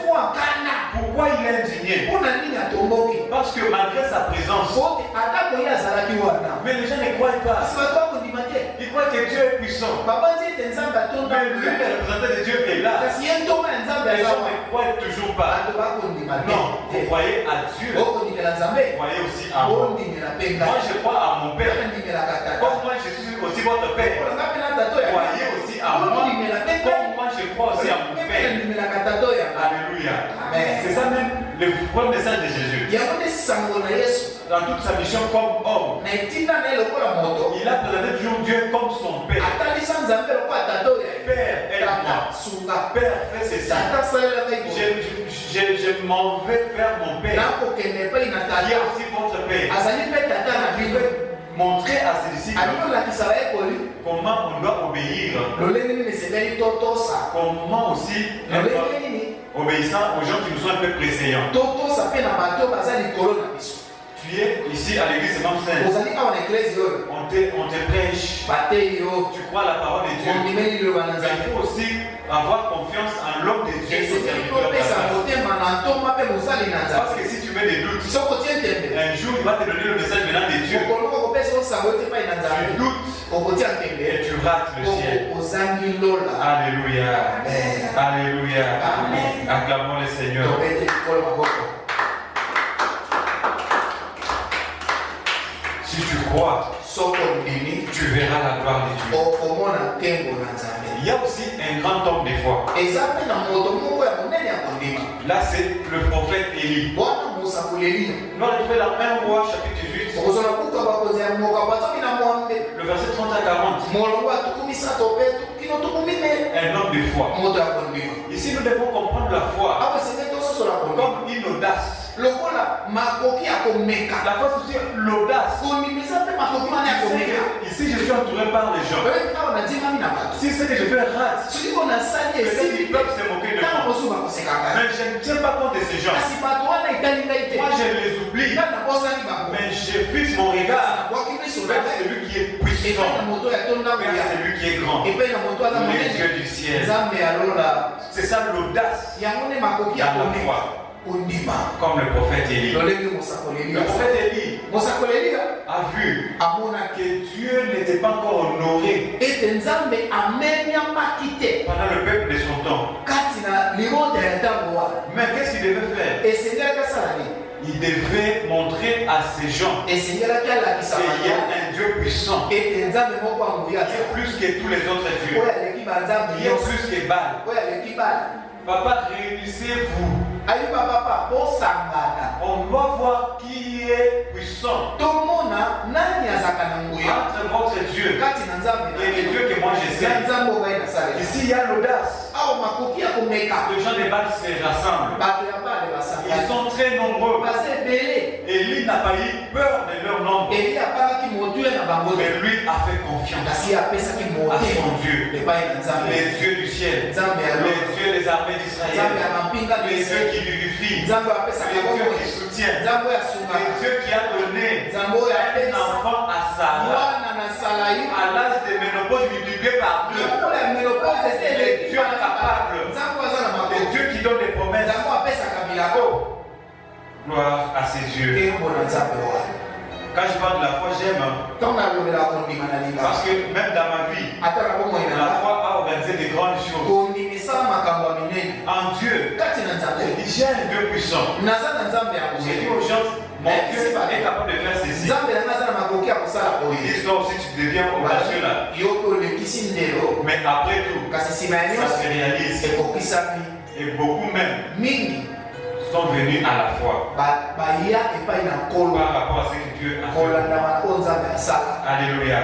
mwa kanda Pourquoi il est indigné? mpo na nini atomboki Parce que malgré sa présence, pote atako ye azalaki wana mais les gens ne croient pas. kasi bato bakondima te Ils croient que Dieu est puissant. babanzi ete nzambe atonda Mais lui, le représentant de Dieu est là. kasi ye ntonga ya nzambe Les gens azawa ne croient toujours pas. bato bakondima Non, vous te croyez à Dieu. okondimela nzambe Vous croyez aussi à moi. ondimela mpe Moi, ngai je crois à mon Père. ondimelaka tata Comme moi, je suis aussi votre Père. mpona nga mpe na tato ya Croyez aussi à moi. ondimela crois aussi à mon Père. Alléluia. C'est ça même le premier message de Jésus. Dans toute sa mission comme homme, il a présenté toujours Dieu comme son Père. Père, aide-moi. Père, fais ceci. Je m'en vais vers mon Père, qui est aussi votre Père. Il veut montrer à ses disciples comment on doit obéir. Comment aussi être obéissant aux gens qui nous sont un peu préséants. Tu es ici à l'église Saint. On te prêche. Tu crois la parole de Dieu. Mais il faut aussi avoir confiance en l'homme de Dieu. Parce que si tu mets des doutes, un jour il va te donner le message venant de Dieu. Tu doutes et tu rates le ciel. Alléluia. Alléluia. Acclamons le Seigneur. Si tu crois, tu verras la gloire de Dieu. Il y a aussi un grand homme des fois. Là, c'est le prophète Élie. Nous allons trouver la même roi, chapitre 18. Le verset 30 à 40. Un homme de foi. Ici, nous devons comprendre la foi comme une audace. La foi, c'est aussi l'audace. Ici, je suis entouré par les gens. Si ce que je fais rate, peut-être qu'ils peuvent se moquer de moi. Mais je ne tiens pas compte de ces gens. Moi, je les oublie. Mais je fixe mon regard vers celui qui est puissant, vers celui qui est grand, les yeux du ciel. C'est ça l'audace dans la foi. Comme le prophète Élie. Le prophète Élie a vu que Dieu n'était pas encore honoré pendant le peuple de son temps. Mais qu'est-ce qu'il devait faire? Il devait montrer à ces gens qu'il y a un Dieu puissant, qui est plus que tous les autres dieux, qui est plus que Baal. Papa, réunissez-vous. On doit voir qui est puissant entre votre Dieu et le Dieu que moi je sais. Ici il y a l'audace. Les gens de Baal se rassemblent. Ils sont très nombreux. Élie n'a pas eu peur de leur nombre. Mais lui a fait confiance à son Dieu. Les dieux du ciel, les dieux des armées d'Israël, les dieux qui vivifient, les dieux qui soutiennent, les dieux qui a donné un enfant à Sarah à l'âge de ménopause multiplié par deux. Les dieux capables, les dieux qui donnent des promesses. Gloire à ces dieux. Quand je parle de la foi, j'aime. Parce que même dans ma vie, la foi a organisé de grandes choses. En Dieu, j'ai dit j'ai un Dieu puissant. J'ai dit aux gens, mon Dieu est capable de faire ceci. Ils disent toi aussi tu deviens audacieux là. Mais après tout, ça se réalise. Et beaucoup même sont venus à la foi par rapport à ce que Dieu a fait. Alléluia.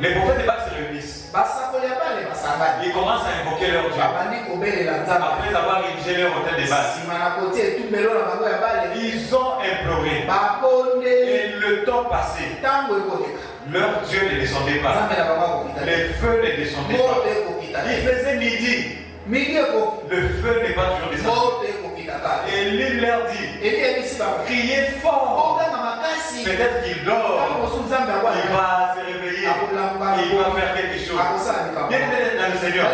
Les prophètes de Baal se réunissent. Ils commencent à invoquer leur Dieu. Après avoir érigé leur hôtel de Baal, ils ont imploré. Et le temps passé, leur Dieu ne descendait pas. Les feux ne descendaient pas. Il faisait midi. Le feu n'est pas toujours descendu. Et Élie leur dit, criez fort. Peut-être qu'il dort. Il va se réveiller. Il va faire quelque chose. Bien dans le Seigneur,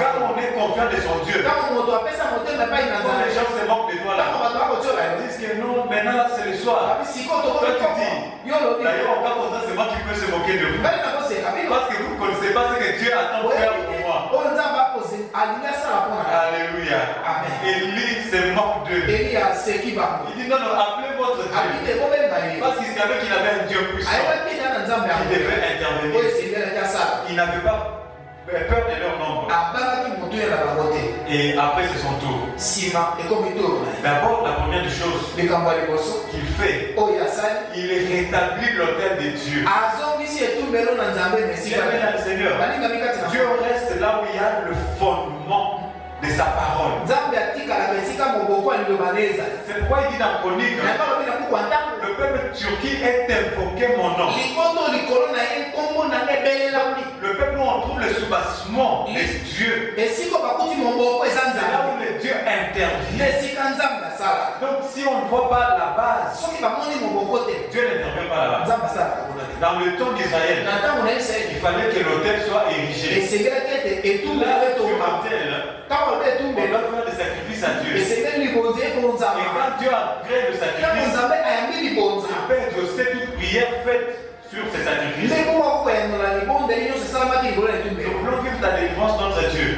quand on est confiant de son Dieu, quand les gens se moquent de toi là, ils disent que non, maintenant là c'est le soir. Toi tu dis, d'ailleurs quand on dit c'est moi qui peux se moquer de vous. Parce que vous ne connaissez pas ce que Dieu attend de faire pour moi. Alléluia. Élie se moque d'eux. Il dit non, non, appelez votre Dieu. Parce qu'il savait qu'il avait un Dieu puissant qui devait intervenir. Il n'avait pas peur de leur nombre. Et après c'est son tour. D'abord, la première des choses qu'il fait, il rétablit l'autel de Dieu. J'aime le Seigneur. Dieu reste là où il y a le fondement de sa parole. C'est pourquoi il dit dans Chronique, le peuple turquie est invoqué mon nom. Le peuple où on trouve le soubassement des dieux. C'est là où le Dieu intervient. Donc si on ne voit pas la base, Dieu n'intervient pas là-bas. Dans le temps d'Israël, il fallait que l'autel soit érigé. Là, on doit faire des sacrifices à Dieu. Et quand Dieu a créé le sacrifice, il peut exaucer toute prière faite sur ces sacrifices. Nous voulons vivre la délivrance de notre Dieu.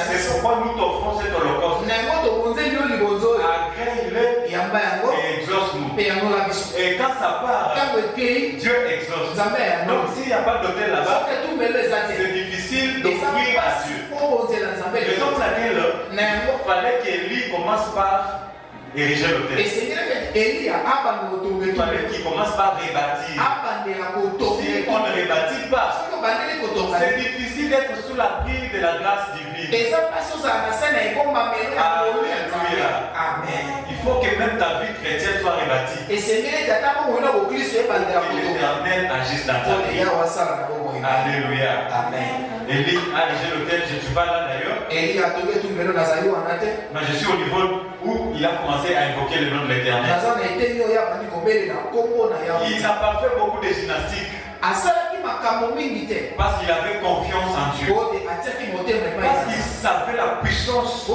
C'est pourquoi nous t'offrons cet holocauste. Agrée-le et exauce-nous. Et quand ça part, Dieu exauce. Donc s'il n'y a pas d'autel là-bas, c'est difficile d'offrir à Dieu. Raison pour laquelle il fallait qu'Élie commence par ériger l'autel. Il fallait qu'il commence par rebâtir. Si on ne rebâtit pas, c'est difficile d'être sous la prise de la grâce divine. Alléluia. Il faut que même ta vie chrétienne soit rebâtie. Que l'Éternel agisse dans ta vie. Alléluia. Élie a érigé l'autel, je ne suis pas là d'ailleurs. Mais je suis au niveau où il a commencé à invoquer le nom de l'Éternel. Il n'a pas fait beaucoup de gymnastique. Parce qu'il avait confiance en Dieu. Parce qu'il savait la puissance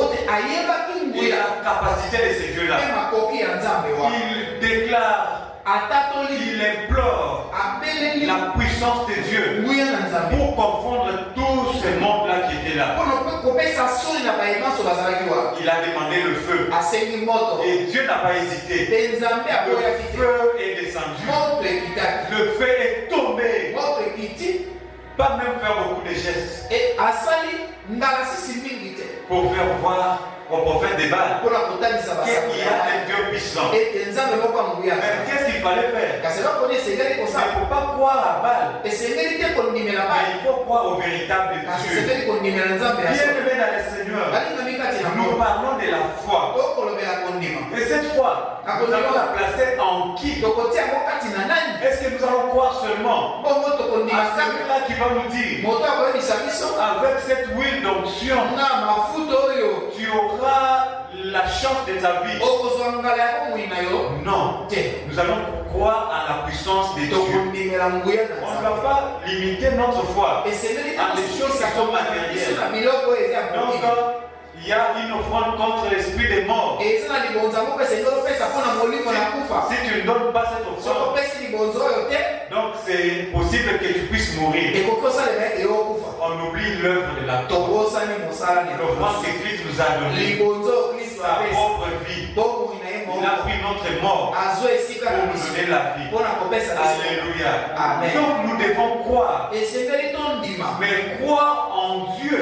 et la capacité de ces dieux-là. Il déclare, il implore la puissance de Dieu pour confondre tous ces mondes-là qui étaient là. Il a demandé le feu. Et Dieu n'a pas hésité. Le feu est descendu. Le feu est tombé. Pas même faire beaucoup de gestes. Pour faire voir au prophète de Baal qu'il y a un Dieu puissant. Mais qu'est-ce qu'il fallait faire? Il ne faut pas croire à Baal, mais il faut croire au véritable Dieu. Bien-aimé dans le Seigneur, nous parlons de la foi. Et cette foi, nous allons la placer en qui? Est-ce que nous allons croire seulement à celui-là qui va nous dire, avec cette huile d'onction, tu auras la chance de ta vie? Non. Nous allons croire à la puissance de Dieu. On ne va pas limiter notre foi à des choses qui sont matérielles. Donc, il y a une offrande contre l'esprit des morts. Si tu ne donnes pas cette offrande, donc c'est possible que tu puisses mourir. On oublie l'œuvre de la croix. L'offrande que Christ nous a donnée, sa propre vie. Il a pris notre mort pour nous donner la vie. Alléluia. Donc nous devons croire. Mais croire en Dieu.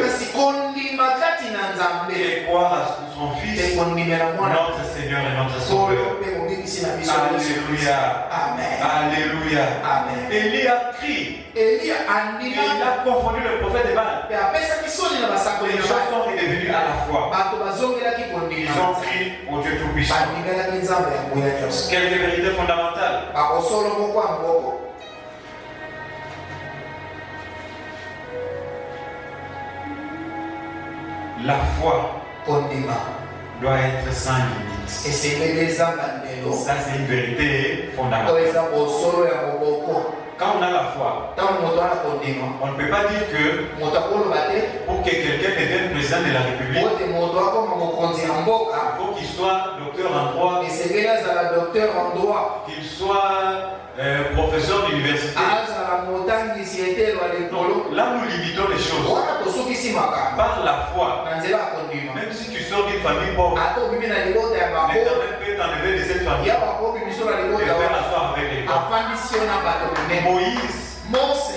Et croire à son Fils, notre Seigneur et notre Sauveur. Alléluia. Alléluia. Élie a crié. Il a confondu le prophète de Baal. Les gens sont redevenus à la foi. Ils ont crié au Dieu Tout-Puissant. Quelques vérités fondamentales. La foi doit être sans limite. Ça, c'est une vérité fondamentale. Quand on a la foi, on ne peut pas dire que pour que quelqu'un devienne président de la République, il faut qu'il soit docteur en droit, qu'il soit professeur d'université. Donc, là, nous limitons les choses. Par la foi, même si tu sors d'une famille pauvre, l'Éternel peut t'enlever de cette famille et faire asseoir avec les pauvres. Moïse,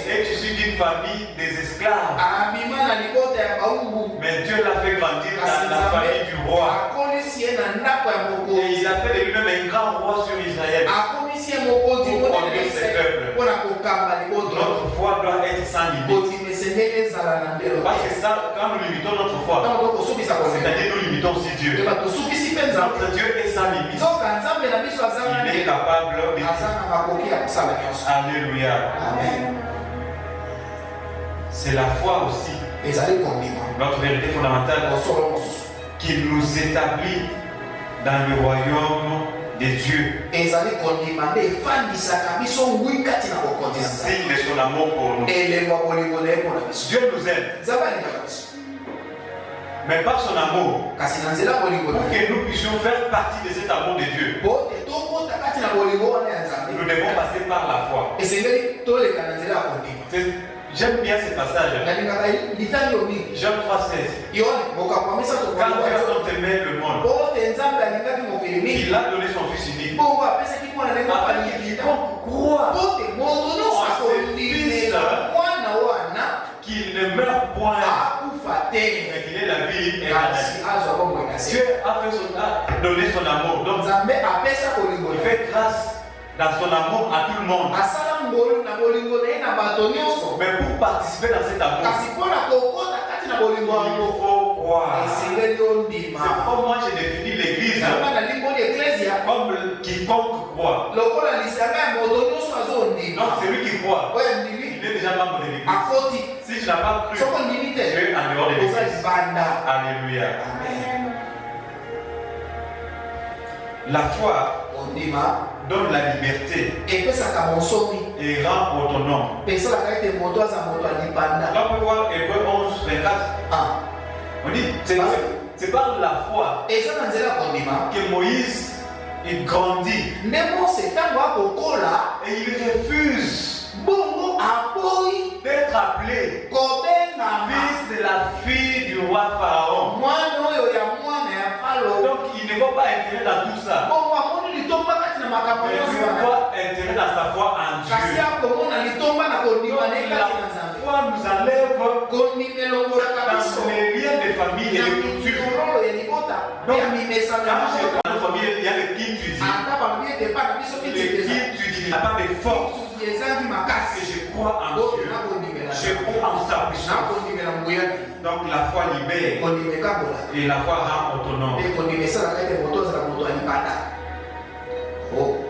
et tu suis d'une famille des esclaves. Mais Dieu l'a fait grandir dans la famille du roi. Et il a fait de lui-même un grand roi sur Israël. Pour conduire ses peuples. Notre foi doit être sans limite. Parce que ça, quand nous limitons notre foi, c'est-à-dire nous limitons aussi Dieu. Notre Dieu est sans limite. Il est capable de tout. Alléluia. Amen. C'est la foi aussi. Notre vérité fondamentale qui nous établit dans le royaume des dieux. Signe de son amour pour nous. Dieu nous aime. Mais par son amour, pour que nous puissions faire partie de cet amour de Dieu, nous devons passer par la foi. J'aime bien ce passage. Jean 3,16. Quand Dieu a tant aimé le monde, il a donné son Fils unique. Afin que quiconque croit en ce Fils, qu'il ne meurt point, mais qu'il ait la vie éternelle. Dieu a donné son amour. Donc, il fait grâce dans son amour à tout le monde. Mais pour participer dans cet amour, il faut croire. C'est comme moi j'ai défini l'église comme quiconque croit. Donc celui qui croit, il est déjà membre de l'église. Si je n'ai pas cru, je suis en dehors de l'église. Alléluia. La foi donne la liberté et rend autonome. Là, on peut voir Hébreux 11, 24. On dit, c'est par la foi que Moïse il grandit et il refuse d'être appelé fils de la fille du roi Pharaon. Donc il ne va pas intégrer dans tout ça. Mais il doit intégrer dans sa foi en Dieu. La foi nous enlève dans les liens de famille et de culture. Donc, quand je dans la famille, il y a le qui tu dis. Le qui tu dis, il n'y a pas de force. Que je crois en Dieu. Je crois en sa puissance. Donc la foi libère et la foi rend autonome.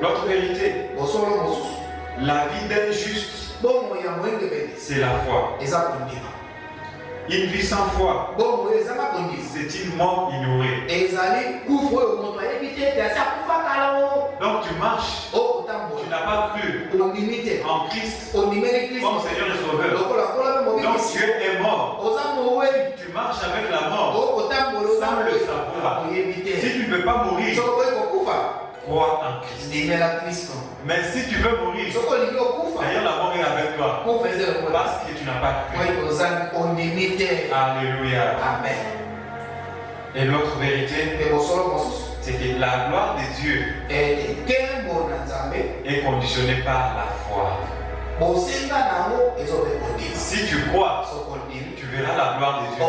L'autre vérité, la vie d'un juste, c'est la foi. Une vie sans foi, c'est une mort ignorée. Donc tu marches, tu n'as pas cru en Christ comme Seigneur et Sauveur. Donc Dieu est mort. Tu marches avec la mort sans le savoir. Si tu ne veux pas mourir, crois en Christ. Mais si tu veux mourir, d'ailleurs la mort est avec toi. Parce que tu n'as pas cru. Alléluia. Amen. Et l'autre vérité, c'est que la gloire de Dieu est conditionnée par la foi. Si tu crois, tu verras la gloire de Dieu.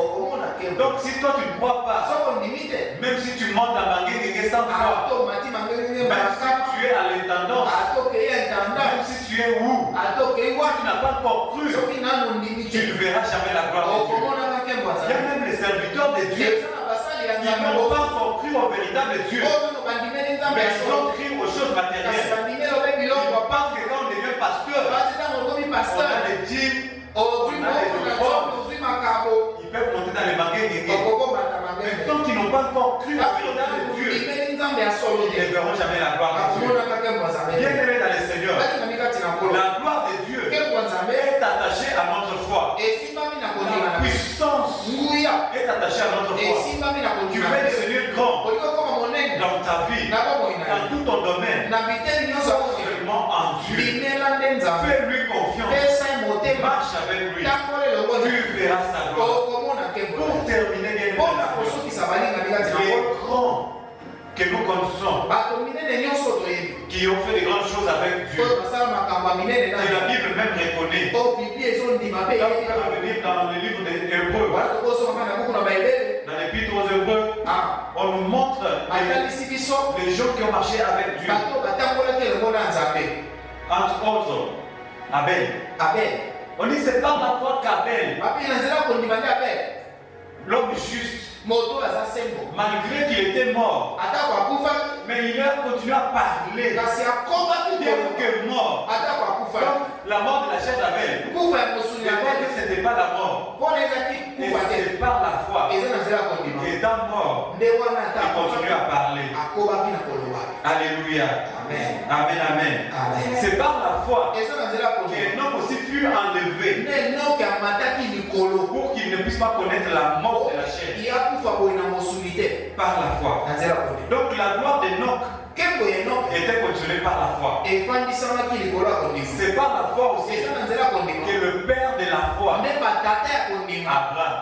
Donc si toi tu ne crois pas, même si tu montes à Mangué sans foi, même si tu es à l'intendance, même si tu es où, tu n'as pas encore cru, tu ne verras jamais la gloire de Dieu. Il y a même les serviteurs de Dieu qui n'ont pas encore cru au véritable Dieu, mais ils ont cru aux choses matérielles. Ils pensent que quand on devient pasteur, on a des dîmes, on a des offrandes, ils peuvent monter dans les magasins. Mais tant qu'ils n'ont pas encore cru au véritable Dieu, ils ne verront jamais la gloire de Dieu. Bien aimé dans le Seigneur, la gloire de Dieu est attachée à notre foi. La puissance est attachée à notre foi. Tu veux devenir grand dans ta vie, dans tout ton domaine, seulement en Dieu. Fais-lui confiance. Marche avec lui. Tu verras sa gloire. Pour terminer, les grands que nous connaissons, qui qui ont fait de grandes choses avec Dieu. oyo basala makambo ya minene na Et la Bible même reconnaît. oyo biblia ezondima mpe Quand vous pouvez revenir dans le livre des Hébreux, wana tokosoma na buku na bayebele dans l'épître aux Hébreux, on nous montre atalisi biso les gens qui ont marché avec Dieu. bato batambolaki elongo na nzambe Entre autres, Abel. abel On dit c'est par la foi qu'Abel, bapi na nzela kondima nde abel l'homme juste, moto aza sembo malgré qu'il était mort, atako akufaki mais il a continué à parler. kasi akobaki Bien koloba que mort, atako akufaki comme la mort de la chair d'Abel, kufa ya mosuni je ya crois abel que ce n'était pas la mort. mpona ezaki Et kufa te c'est par la foi eza na nzela kondima qu'étant mort, nde wana il continue à parler. akobaki na koloba Alléluia. amen Amen, amen. amen C'est par la foi eza na nzela kondima qu'Enoch aussi fut enlevé nde enoki amataki likolo pour qu'il ne puisse pas connaître la mort de la chair. yakufa boye na mosuni te Par la foi. na nzela kondima Donc la gloire d'Enoch nkembo ya enoki était contrôlée par la foi. efandisamaki likolo ya kondima C'est par la foi aussi eza na nzela kondima que le père de la foi, nde batata ya kondima Abraham,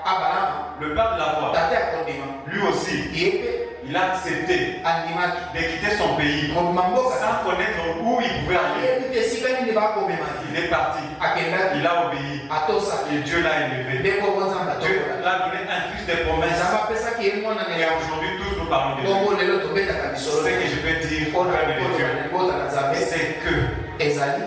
abalama le père de la foi, tata ya kondima lui aussi, ye mpe il a accepté andimaki de quitter son pays mobima mboka sans connaître où il pouvait aller. ayebi te esika nini bakomemaki Il est parti, akendaki il a obéi atosaki et Dieu l'a élevé. nde bongo nzambe Dieu atokola l'a donné un fils de promesse. nzambe apesaki ye mwana na Et yango aujourd'hui, tous nous parlons de lui. bongo lelo tobetaka Ce bisolo que je peux dire, mpona frère de Dieu, kokolola na libota na nzambe c'est que ezali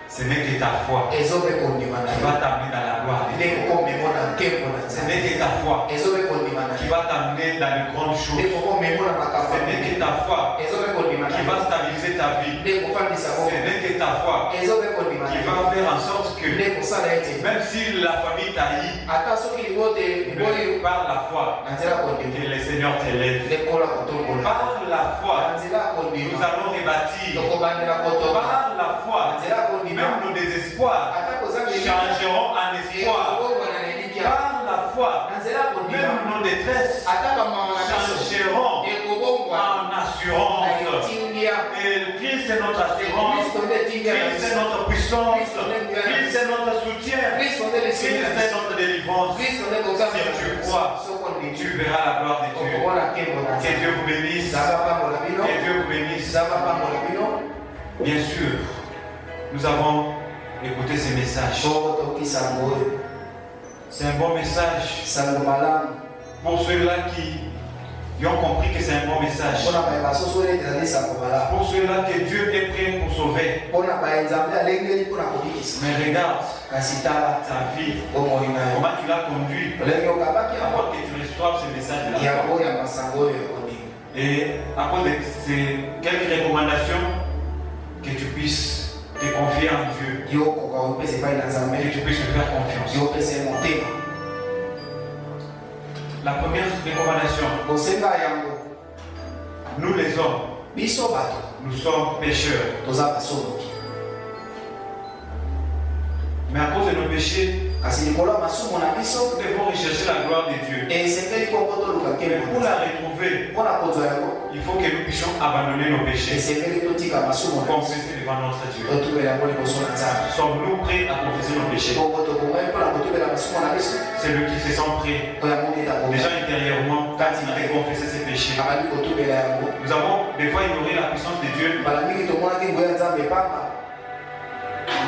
ce n'est que ta foi ezobe kondima na qui yo va t'amener dans la gloire de nde Dieu. kokomemo na nkembo na Ce nzambe n'est que ta foi ezobe kondima na qui yo va t'amener dans les grandes nde choses. kokomemo na makambo Ce n'est que ta foi ezobe kondima na qui yo va stabiliser ta vie. nde kofandisa Ce bongo n'est que ta foi ezobe kondima na qui yo va faire en sorte que, nde kosala ete même si la famille taillit, ata soki libote liboyi par la foi, na nzela kondima que le Seigneur t'élève. nde kola kotombola Par la foi, na nzela nous kondima allons rebâtir. tokobandela kotoba Par la na foi, nzela kondima même nos désespoirs ata kozanga changeront en espoir. ekobongwana na elikia Par la foi, na nzela kondima même nos détresses ata bamawa na biso changeront ekobongwana en na assurance. etingia Et Christ est notre assurance. kristo nde etingia na Christ est biso notre puissance. Christ est notre soutien. kristo nde Christ lesili na est biso notre délivrance. kristo nde kozanga Si tu crois, sokondimi tu verras la gloire de Dieu. okomona nkembo na Que nzambe Dieu vous bénisse. nzambe apambola bino Que Dieu vous bénisse. nzambe apambola bino Bien sûr, nous avons écouté ces messages. bongo tokisa yango oyo C'est un bon message sango malamu pour ceux-là qui ont compris que c'est un bon message. mpona bayeba soso oyo ete ezali sango malamu Pour ceux-là que Dieu est prêt pour sauver. mpona baye-nzambe alengeli mpona kobikisa Mais regarde kasi tala ta vie. bomoi na yo Comment tu l'as conduit olenge okabaki yango avant que tu reçoives ce message de la foi. yango ya masango oyo ya kondima Et à cause de ces quelques recommandations, que tu puisses te confier en Dieu. yo okoka opesa epai na nzambe Que tu puisses lui faire confiance. yo opesa ye motema La première recommandation, kosenga yango nous les hommes, biso bato nous sommes pécheurs. toza basoloki Mais à cause de nos péchés, kasi likolo ya masumu na biso nous devons rechercher la gloire de Dieu. esengeli mpo toluka Mais nkembo pour la retrouver, mpona kozwa yango il faut que nous puissions abandonner nos péchés. esengeli totika masumu na biso Confesser devant notre Dieu. totubela yango liboso na nzambe Sommes-nous prêts à confesser nos péchés? bongo tokomai mpona kotubela masumu na biso Celui qui se sent prêt, oyo amoni etakoma déjà intérieurement, quand il a confessé ses péchés. abandi kotubela yango Nous avons des fois ignoré la puissance de Dieu. mbala mingi tomonaki nguya nzambe epamba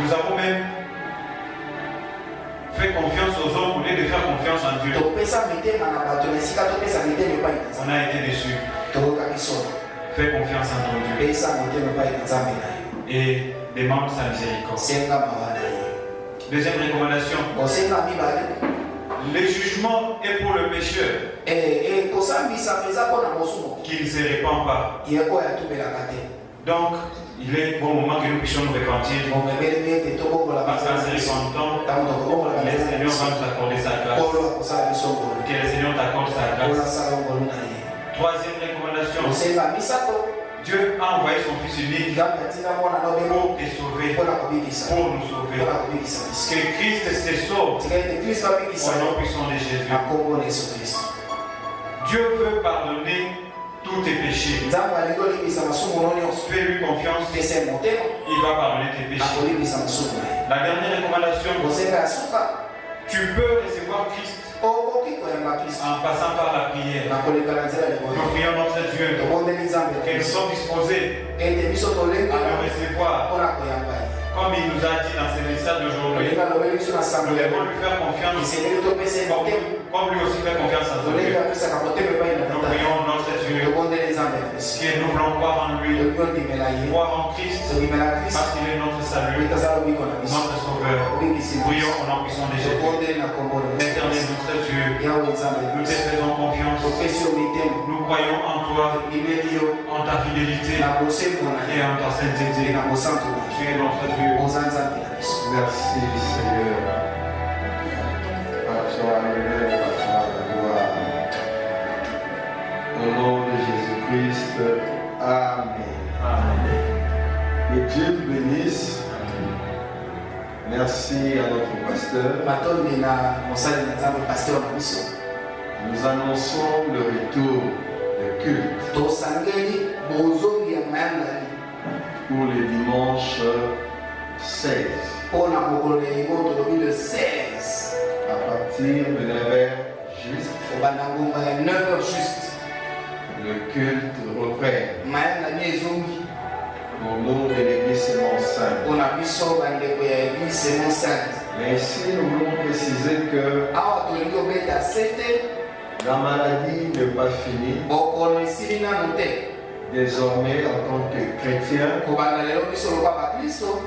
Nous avons même fait confiance aux hommes au lieu de faire confiance en Dieu. topesa mitema na bato na esika topesa mitema epai na On nzambe a été déçus. tokokaki solo Fais confiance en ton Dieu pesa motema epai na nzambe na yo et demande sa miséricorde. senga mawa na ye Deuxième recommandation, kosenga mibale le jugement est pour le pécheur kosambisama eza mpona mosumo qui ne se répand pas. ye oyo atubelaka te Donc, il est bon moment que nous puissions nous repentir. momebelemi ete tobongola Parce qu'en se repentant, ntango tokobongola le Seigneur va nous accorder sa grâce. kolo akosala biso ngolu Que le Seigneur t'accorde sa kolo grâce. asala ngolu na ye Troisième recommandation, kosenga misato Dieu a envoyé son Fils unique nzambe atina mwana na obemo pour te sauver, mpona kobikisa pour nous sauver. mpona kobikisa biso Que Christ se sauve tika ete kristo abikisa au nom puissant de Jésus. na kombo na yesu kristo Dieu veut pardonner tous tes péchés. nzambe alingi olimbisa masumu no nyonso Fais-lui confiance, pesa ye motema il va pardonner tes péchés. akolimbisa masumu na ye La dernière recommandation, kosenga ya suka tu peux recevoir Christ okoki en passant par la prière. Nous prions notre Dieu que nous sommes disposés à le recevoir. Comme il nous a dit dans ce message d'aujourd'hui, nous devons lui faire confiance comme lui aussi fait confiance à Dieu. Nous prions notre Dieu que nous voulons croire en lui, croire en Christ parce qu'il est notre salut, notre sauveur. Prions au nom puissant de Jésus. Éternel notre Dieu, nous te faisons confiance. Nous croyons en toi, en ta fidélité et en ta sainteté. Tu es notre Dieu. Merci Seigneur. À toi l'honneur, à toi la gloire. Au nom de Jésus-Christ. Amen. Amen. Que Dieu te bénisse. Merci à notre pasteur. Nous annonçons le retour de culte pour le dimanche 16. À partir de 9h juste, le culte reprend au nom de l'Église Sainte. Mais ici, nous voulons préciser que la maladie n'est pas finie. Désormais, en tant que chrétiens, nous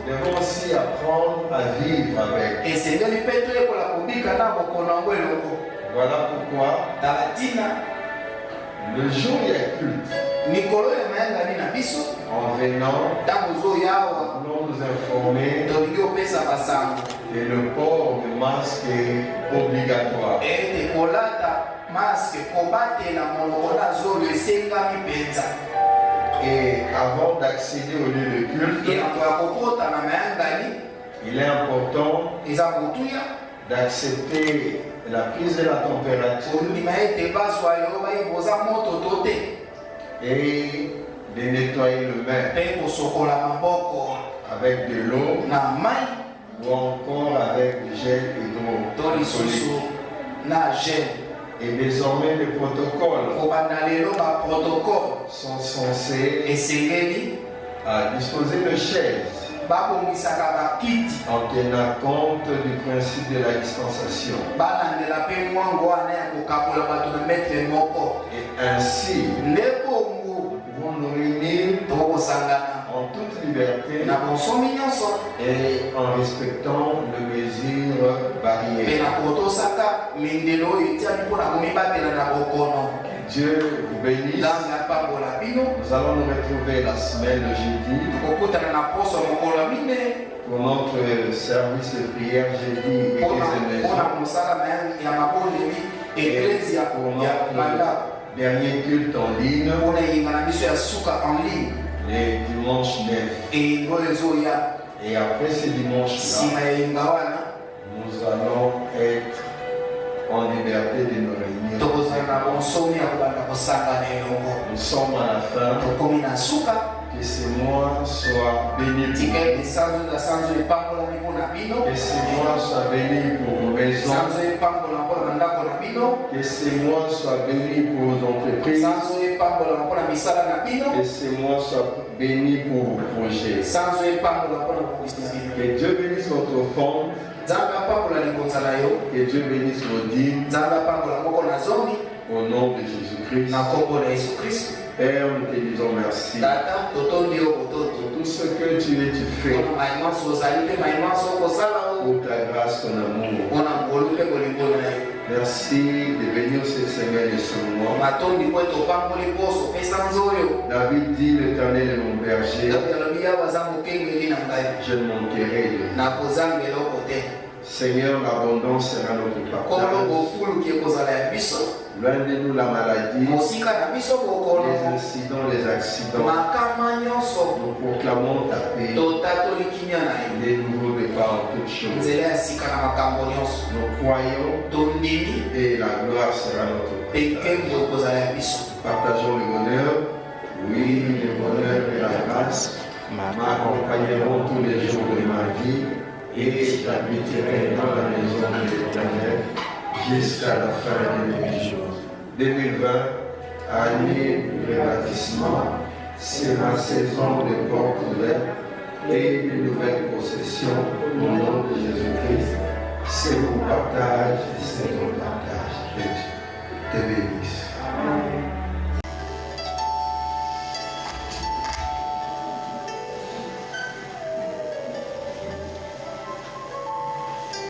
devons aussi apprendre à vivre avec. Voilà pourquoi, le jour où il y a culte, en venant, nous voulons nous informer que le port de masque est obligatoire. Et avant d'accéder au lieu de culte, il est important d'accepter la prise de la température et de nettoyer le main avec de l'eau ou encore avec du gel hydroalcoolique. Et désormais, les protocoles sont censés disposer de chaises en tenant compte du principe de la distanciation. Et ainsi, nous pouvons nous réunir en toute liberté et en respectant les mesures barrières. Dieu vous bénisse. Nous allons nous retrouver la semaine de jeudi pour notre service de prière jeudi et pour notre dernier culte en ligne les dimanches 9. Et après ce dimanche-là, nous allons être en liberté de nous réunir. Nous sommes à la fin. Que ce mois soit béni pour vous. Que ce mois soit béni pour vos maisons. Que ce mois soit béni pour vos entreprises. Que ce mois soit béni pour vos projets. Que Dieu bénisse votre fonds. Que Dieu bénisse vos dîmes. Au nom de Jésus-Christ. Père, nous te disons merci pour tout ce que tu fais, pour ta grâce, ton amour. Merci de bénir ce Seigneur de ce mois. David dit, l'Éternel est mon berger, je ne manquerai de rien. Seigneur, l'abondance sera notre partage. Loin de nous la maladie, les incidents, les accidents. Nous proclamons ta paix, des nouveaux départs en toutes choses. Nous croyons et la gloire sera notre partage. Partageons le bonheur. Oui, le bonheur et la grâce m'accompagneront tous les jours de ma vie et j'habiterai dans la maison de l'Éternel jusqu'à la fin de mes jours. 2020, année de rebâtissement, c'est ma saison de portes ouvertes et de nouvelles possessions au nom de Jésus-Christ. C'est mon partage, c'est